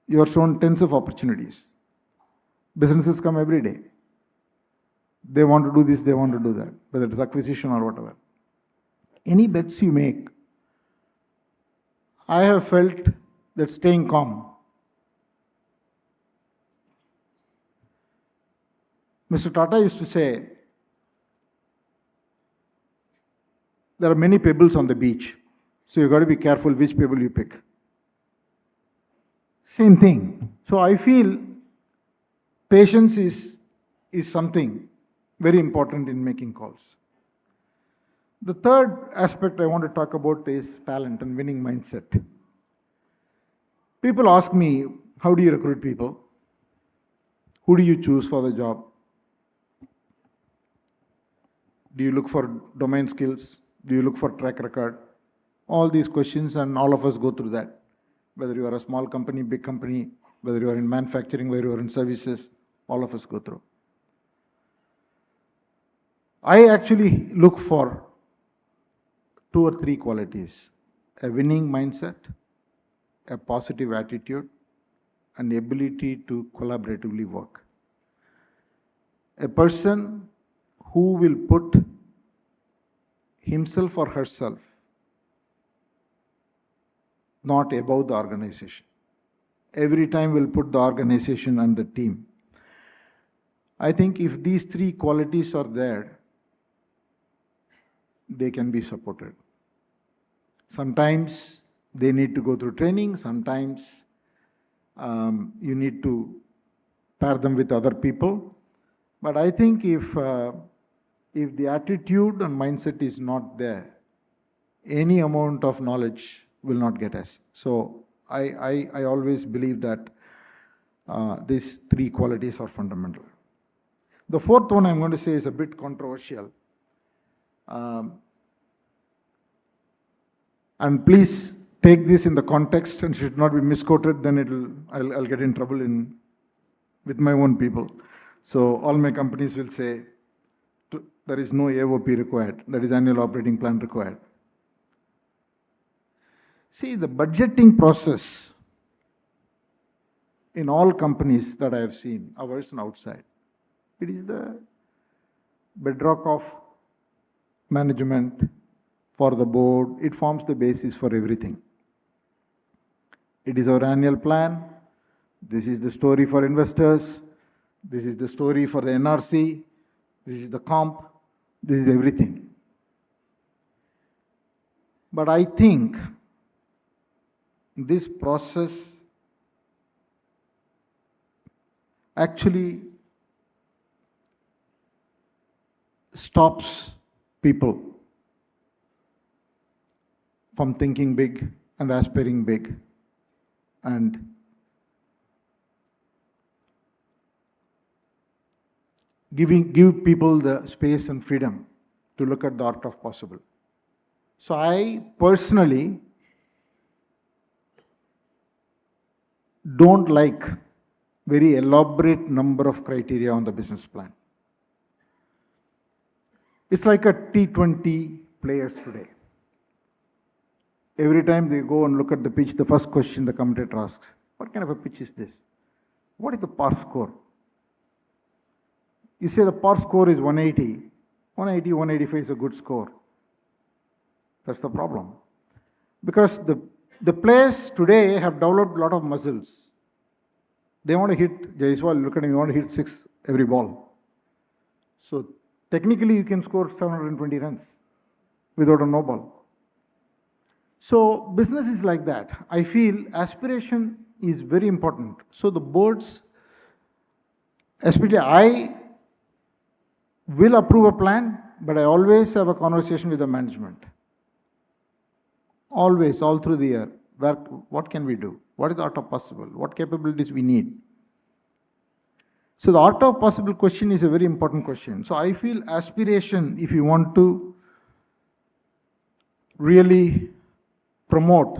You are shown tens of opportunities. Businesses come every day. They want to do this, they want to do that, whether it's acquisition or whatever. Any bets you make, I have felt that staying calm. Mr. Tata used to say, there are many pebbles on the beach, so you've got to be careful which pebble you pick. Same thing. So I feel patience is something very important in making calls. The third aspect I want to talk about is talent and winning mindset. People ask me, how do you recruit people? Who do you choose for the job? Do you look for domain skills? Do you look for track record? All these questions, and all of us go through that. Whether you are a small company, big company, whether you are in manufacturing, whether you are in services, all of us go through. I actually look for 2 or 3 qualities: a winning mindset, a positive attitude, and the ability to collaboratively work. A person who will put himself or herself not above the organization. Every time will put the organization and the team. I think if these three qualities are there, they can be supported. Sometimes they need to go through training, sometimes you need to pair them with other people. But I think if the attitude and mindset is not there, any amount of knowledge will not get us. So I always believe that these three qualities are fundamental. The fourth one I'm going to say is a bit controversial. And please take this in the context and should not be misquoted, then I'll get in trouble with my own people. So all my companies will say, there is no AOP required, that is annual operating plan required. See, the budgeting process in all companies that I have seen, ours and outside, it is the bedrock of management for the board. It forms the basis for everything. It is our annual plan. This is the story for investors. This is the story for the NRC. This is the comp. This is everything. But I think this process actually stops people from thinking big and aspiring big and give people the space and freedom to look at the art of possible. So I personally don't like very elaborate number of criteria on the business plan. It's like a T20 players today. Every time they go and look at the pitch, the first question the commentator asks, what kind of a pitch is this? What is the par score? You say the par score is 180. 180, 185 is a good score. That's the problem. Because the players today have developed a lot of muscles. They want to hit, Jaiswal, look at him, you want to hit 6 every ball. So technically you can score 720 runs without a no ball. So business is like that. I feel aspiration is very important. So the boards, especially I will approve a plan, but I always have a conversation with the management. Always, all through the year. What can we do? What is the art of possible? What capabilities we need? So the art of possible question is a very important question. So I feel aspiration, if you want to really promote,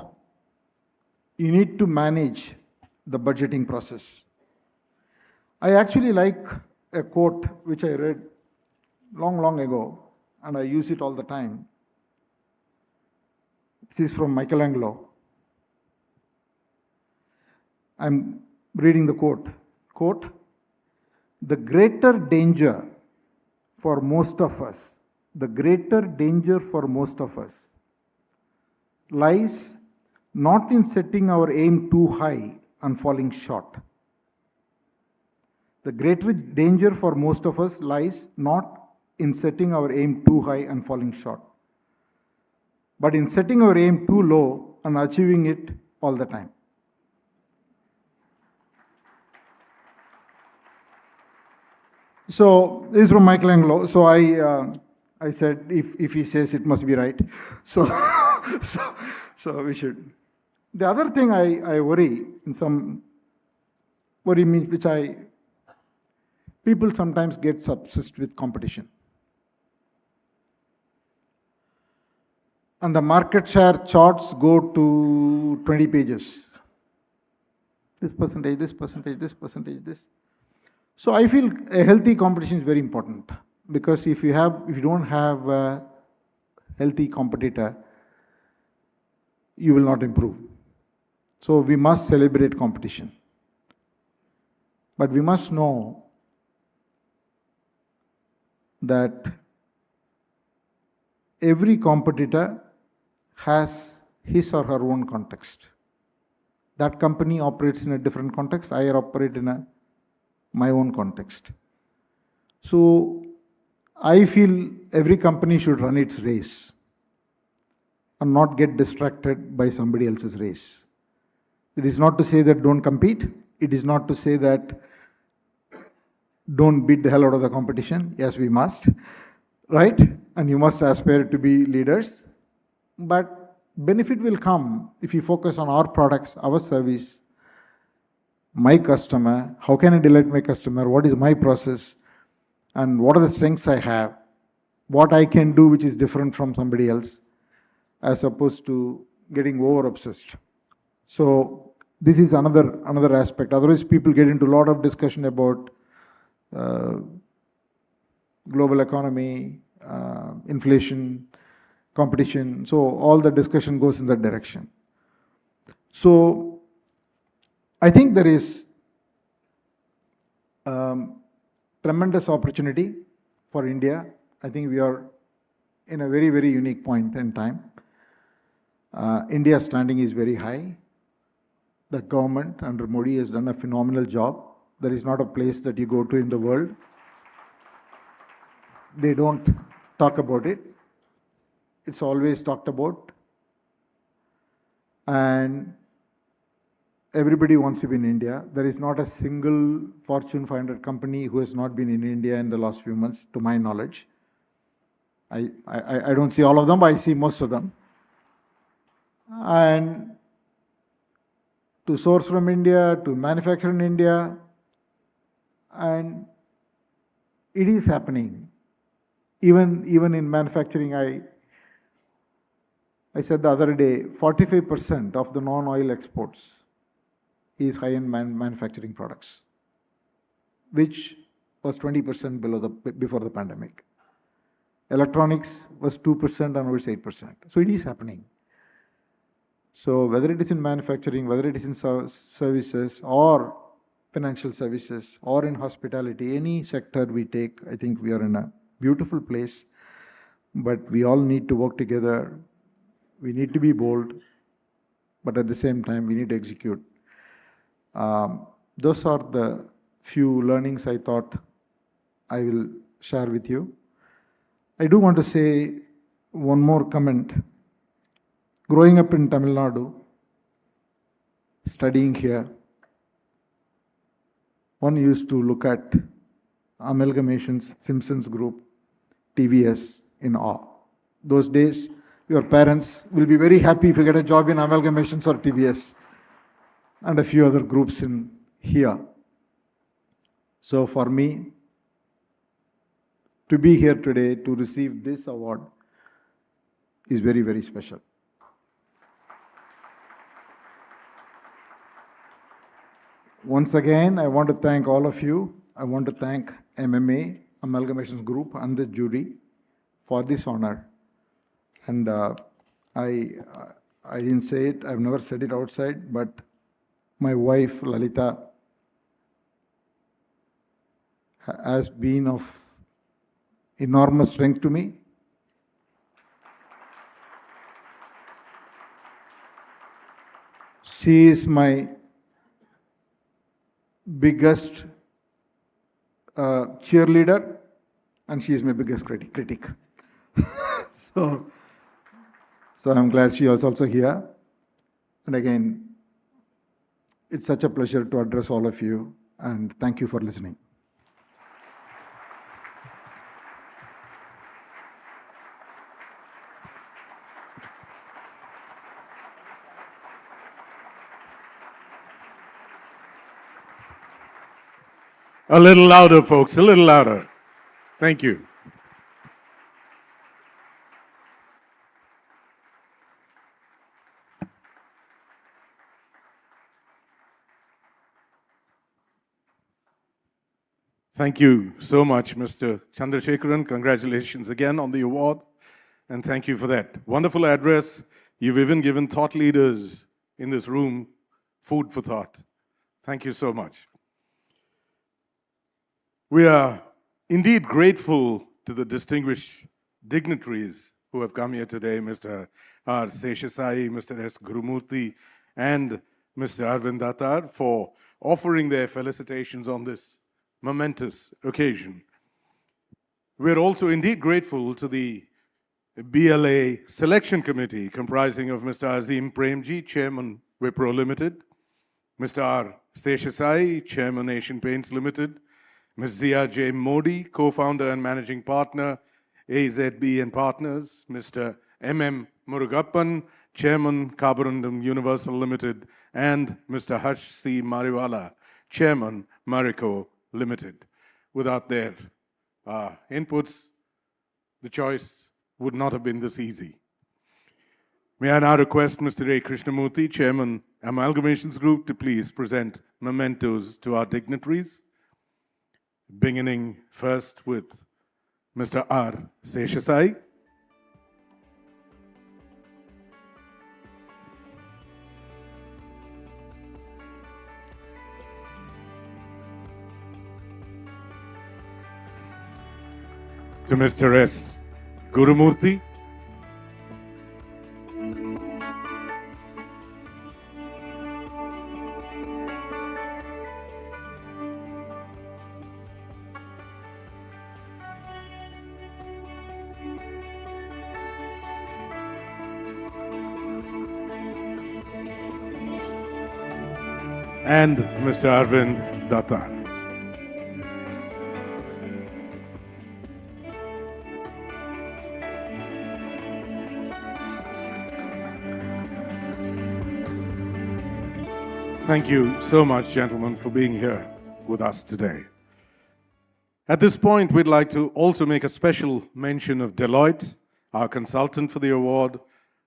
you need to manage the budgeting process. I actually like a quote which I read long ago, and I use it all the time. This is from Michelangelo. I'm reading the quote. Quote, the greater danger for most of us, lies not in setting our aim too high and falling short. The greater danger for most of us lies not in setting our aim too high and falling short, but in setting our aim too low and achieving it all the time. So this is from Michelangelo. So I said, if he says it must be right. So we should. The other thing I worry, means which people sometimes get obsessed with competition. And the market share charts go to 20 pages. This percentage, this percentage, this percentage, this. So I feel a healthy competition is very important, because if you don't have a healthy competitor, you will not improve. So we must celebrate competition. But we must know that every competitor has his or her own context. That company operates in a different context. I operate in my own context. So I feel every company should run its race and not get distracted by somebody else's race. It is not to say that don't compete. It is not to say that don't beat the hell out of the competition. Yes, we must, right? And you must aspire to be leaders. But benefit will come if you focus on our products, our service, my customer. How can I delight my customer? What is my process? And what are the strengths I have? What I can do which is different from somebody else, as opposed to getting over obsessed. So this is another aspect. Otherwise, people get into a lot of discussion about global economy, inflation, competition. So all the discussion goes in that direction. So I think there is tremendous opportunity for India. I think we are in a very, very unique point in time. India's standing is very high. The government under Modi has done a phenomenal job. There is not a place that you go to in the world they don't talk about it. It's always talked about. And everybody wants to be in India. There is not a single Fortune 500 company who has not been in India in the last few months, to my knowledge. I don't see all of them, but I see most of them. And to source from India, to manufacture in India, and it is happening. Even in manufacturing, I said the other day, 45% of the non-oil exports is high-end manufacturing products, which was 20% before the pandemic. Electronics was 2% and now it's 8%. So it is happening. So whether it is in manufacturing, whether it is in services or financial services or in hospitality, any sector we take, I think we are in a beautiful place. But we all need to work together. We need to be bold, but at the same time, we need to execute. Those are the few learnings I thought I will share with you. I do want to say one more comment. Growing up in Tamil Nadu, studying here, one used to look at amalgamations, Simpsons Group, TVS in awe. Those days, your parents will be very happy if you get a job in amalgamations or TVS and a few other groups in here. So for me, to be here today to receive this award is very, very special. Once again, I want to thank all of you. I want to thank MMA, Amalgamations Group and the jury for this honor. And I didn't say it, I've never said it outside, but my wife, Lalita, has been of enormous strength to me. She is my biggest cheerleader, and she is my biggest critic. So I'm glad she is also here. And again, it's such a pleasure to address all of you, and thank you for listening. A little louder, folks, a little louder. Thank you. Thank you so much, Mr. Chandrasekaran. Congratulations again on the award. And thank you for that wonderful address. You've even given thought leaders in this room food for thought. Thank you so much. We are indeed grateful to the distinguished dignitaries who have come here today, Mr. R. Seshasai, Mr. S. Gurumurthy, and Mr. Arvind Datar, for offering their felicitations on this momentous occasion. We're also indeed grateful to the BLA Selection Committee, comprising of Mr. Azim Premji, Chairman, Wipro Limited, Mr. R. Seshasai, Chairman, Asian Paints Limited, Ms. Zia J. Modi, co-founder and managing partner, AZB and Partners, Mr. M.M. Murugappan, Chairman, Carborundum Universal Limited, and Mr. Harsh C. Mariwala, Chairman, Marico Limited. Without their inputs, the choice would not have been this easy. May I now request Mr. A. Krishnamurthy, Chairman, Amalgamations Group, to please present mementos to our dignitaries, beginning first with Mr. R. Seshasai. To Mr. S. Gurumurthy. And Mr. Arvind Datta. Thank you so much, gentlemen, for being here with us today. At this point, we'd like to also make a special mention of Deloitte, our consultant for the award,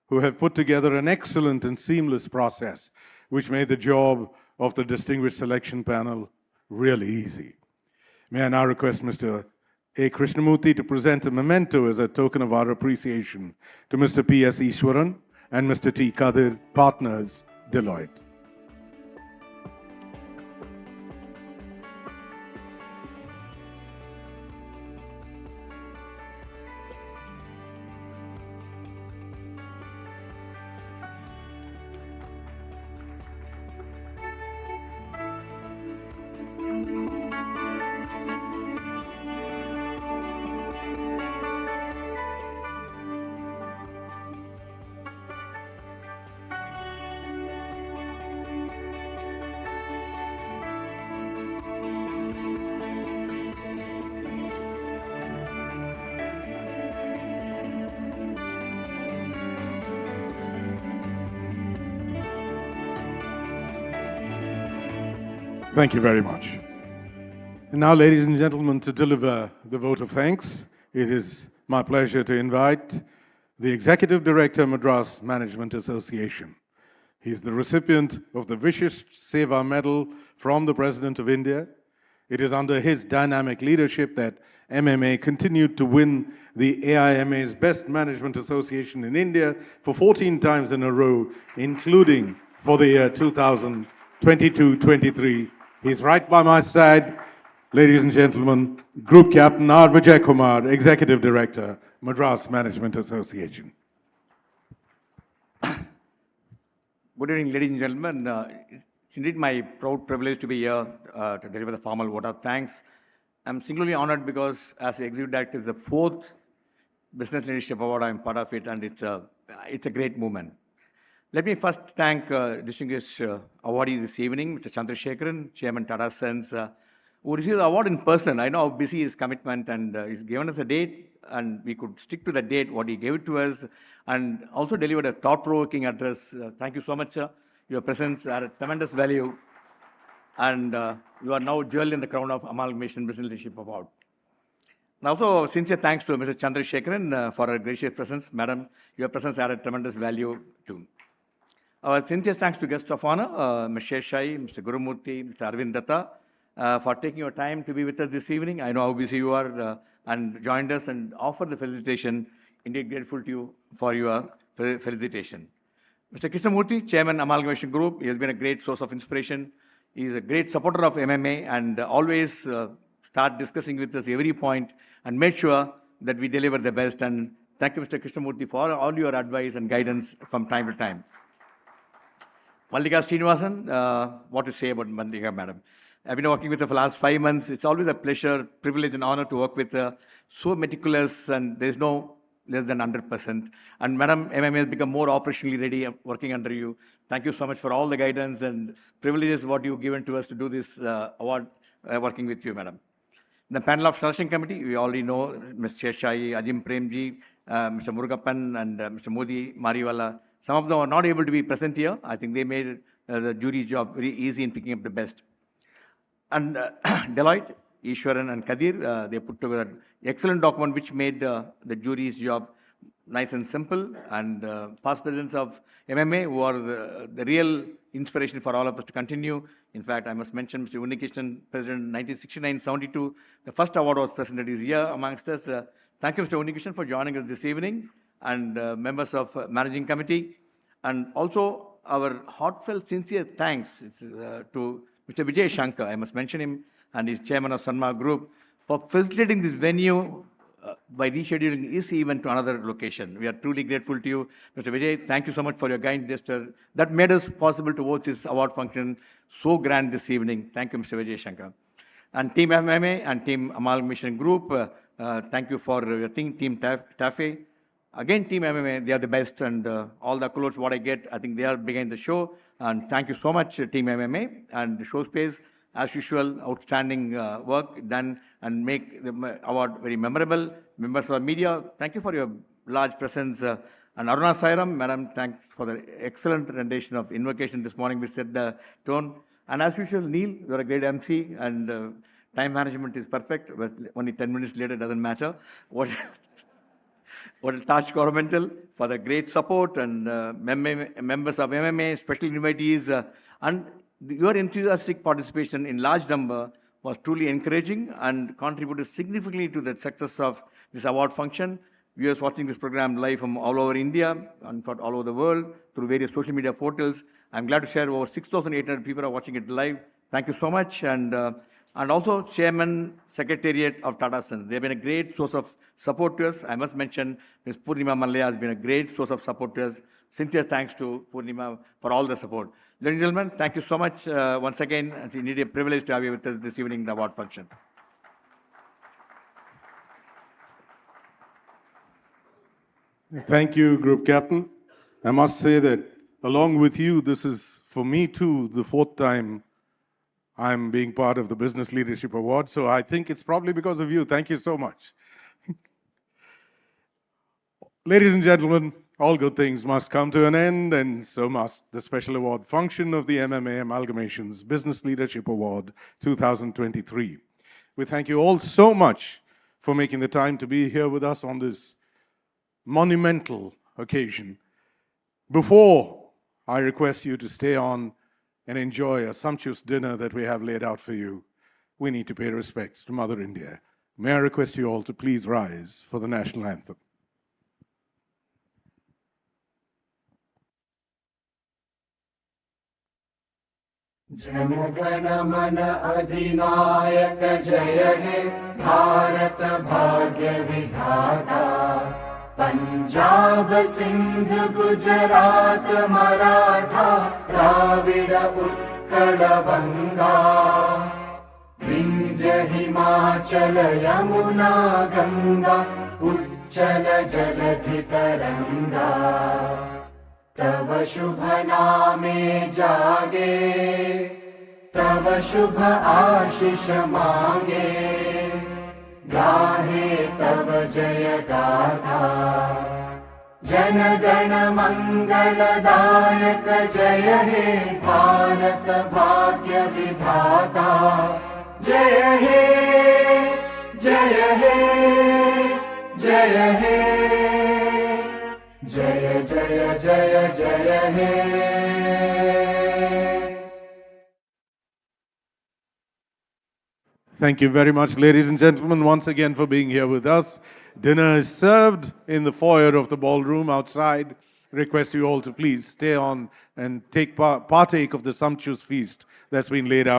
who have put together an excellent and seamless process, which made the job of the distinguished selection panel really easy. May I now request Mr. A. Krishnamurthy to present a memento as a token of our appreciation to Mr. P.S. Ishwaran and Mr. T. Kadir, Partners, Deloitte. Thank you very much. And now, ladies and gentlemen, to deliver the vote of thanks, it is my pleasure to invite the Executive Director, Madras Management Association. He is the recipient of the Vishisht Seva Medal from the President of India. It is under his dynamic leadership that MMA continued to win the AIMA's Best Management Association in India for 14 times in a row, including for the year 2022-23. He's right by my side, ladies and gentlemen, Group Captain R. Vijay Kumar, Executive Director, Madras Management Association. Good evening, ladies and gentlemen. It's indeed my proud privilege to be here to deliver the formal vote of thanks. I'm singularly honored because as Executive Director, the 4th Business Leadership Award, I'm part of it, and it's a great moment. Let me first thank distinguished awardee this evening, Mr. Chandrasekaran, Chairman TATA Sons, who received the award in person. I know how busy his commitment, and he's given us a date, and we could stick to the date, what he gave it to us, and also delivered a thought-provoking address. Thank you so much, sir. Your presence added tremendous value, and you are now jewel in the crown of Amalgamation Business Leadership Award. And also, sincere thanks to Mr. Chandrasekaran for her gracious presence. Madam, your presence added tremendous value too. Our sincere thanks to guests of honor, Mr. Shai, Mr. Gurumurthy, Mr. Arvind Datta, for taking your time to be with us this evening. I know how busy you are and joined us and offered the felicitation. Indeed grateful to you for your felicitation. Mr. Krishnamurthy, Chairman, Amalgamation Group, he has been a great source of inspiration. He is a great supporter of MMA and always start discussing with us every point and made sure that we deliver the best. And thank you, Mr. Krishnamurthy, for all your advice and guidance from time to time. Mallika Srinivasan, what to say about Mallika, madam? I've been working with her for the last 5 months. It's always a pleasure, privilege, and honor to work with her. So meticulous, and there's no less than 100%. And Madam MMA has become more operationally ready working under you. Thank you so much for all the guidance and privileges what you've given to us to do this award working with you, Madam. The panel of selection committee, we already know Mr. Sheshai, Ajim Premji, Mr. Murugappan, and Mr. Modi Mariwala. Some of them are not able to be present here. I think they made the jury job very easy in picking up the best. And Deloitte, Ishwaran, and Kadir, they put together an excellent document which made the jury's job nice and simple. And past presidents of MMA, who are the real inspiration for all of us to continue. In fact, I must mention Mr. Unnikishnan, President 1969-72. The first award was presented this year amongst us. Thank you, Mr. Unnikishnan, for joining us this evening, and members of Managing Committee. And also our heartfelt, sincere thanks to Mr. Vijay Shankar, I must mention him, and he's chairman of Sanma Group, for facilitating this venue by rescheduling this event to another location. We are truly grateful to you, Mr. Vijay. Thank you so much for your kind gesture. That made us possible to watch this award function so grand this evening. Thank you, Mr. Vijay Shankar. And Team MMA and Team Amalgamation Group, thank you for your thing, Team TAFE. Again, Team MMA, they are the best, and all the accolades what I get, I think they are behind the show. And thank you so much, Team MMA and Showspace. As usual, outstanding work done and make the award very memorable. Members of the media, thank you for your large presence. And Aruna Sairam, Madam, thanks for the excellent rendition of invocation this morning, which set the tone. And as usual, Neil, you're a great MC, and time management is perfect. But only 10 minutes later doesn't matter. What Taj Coromandel for the great support, and members of MMA, special invitees, and your enthusiastic participation in large number was truly encouraging and contributed significantly to the success of this award function. Viewers watching this program live from all over India and all over the world through various social media portals. I'm glad to share over 6,800 people are watching it live. Thank you so much. And also Chairman Secretariat of Tata Sons. They've been a great source of support to us. I must mention Ms. Purnima Mallya has been a great source of support to us. Sincere thanks to Purnima for all the support. Ladies and gentlemen, thank you so much once again. It's indeed a privilege to have you with us this evening in the award function. Thank you, Group Captain. I must say that along with you, this is, for me too, the 4th time I'm being part of the Business Leadership Award. So I think it's probably because of you. Thank you so much. Ladies and gentlemen, all good things must come to an end, and so must the special award function of the MMA Amalgamations Business Leadership Award 2023. We thank you all so much for making the time to be here with us on this monumental occasion. Before I request you to stay on and enjoy a sumptuous dinner that we have laid out for you, we need to pay respects to Mother India. May I request you all to please rise for the national anthem. जनगण मन अधिनायक जय हे भारत भाग्य विधाता पंजाब सिंध गुजरात मराठा द्राविड उत्कल बंगा विंध्य हिमाचल यमुना गंगा उच्चल जलधि तरंगा तव शुभ नामे जागे तव शुभ आशीष मांगे गाहे तव जय गाथा जन गण मंगलदायक जय हे भारत भाग्य विधाता जय हे जय हे जय हे जय जय जय जय हे Thank you very much, ladies and gentlemen, once again for being here with us. Dinner is served in the foyer of the ballroom outside. Request you all to please stay on and partake of the sumptuous feast that's been laid out.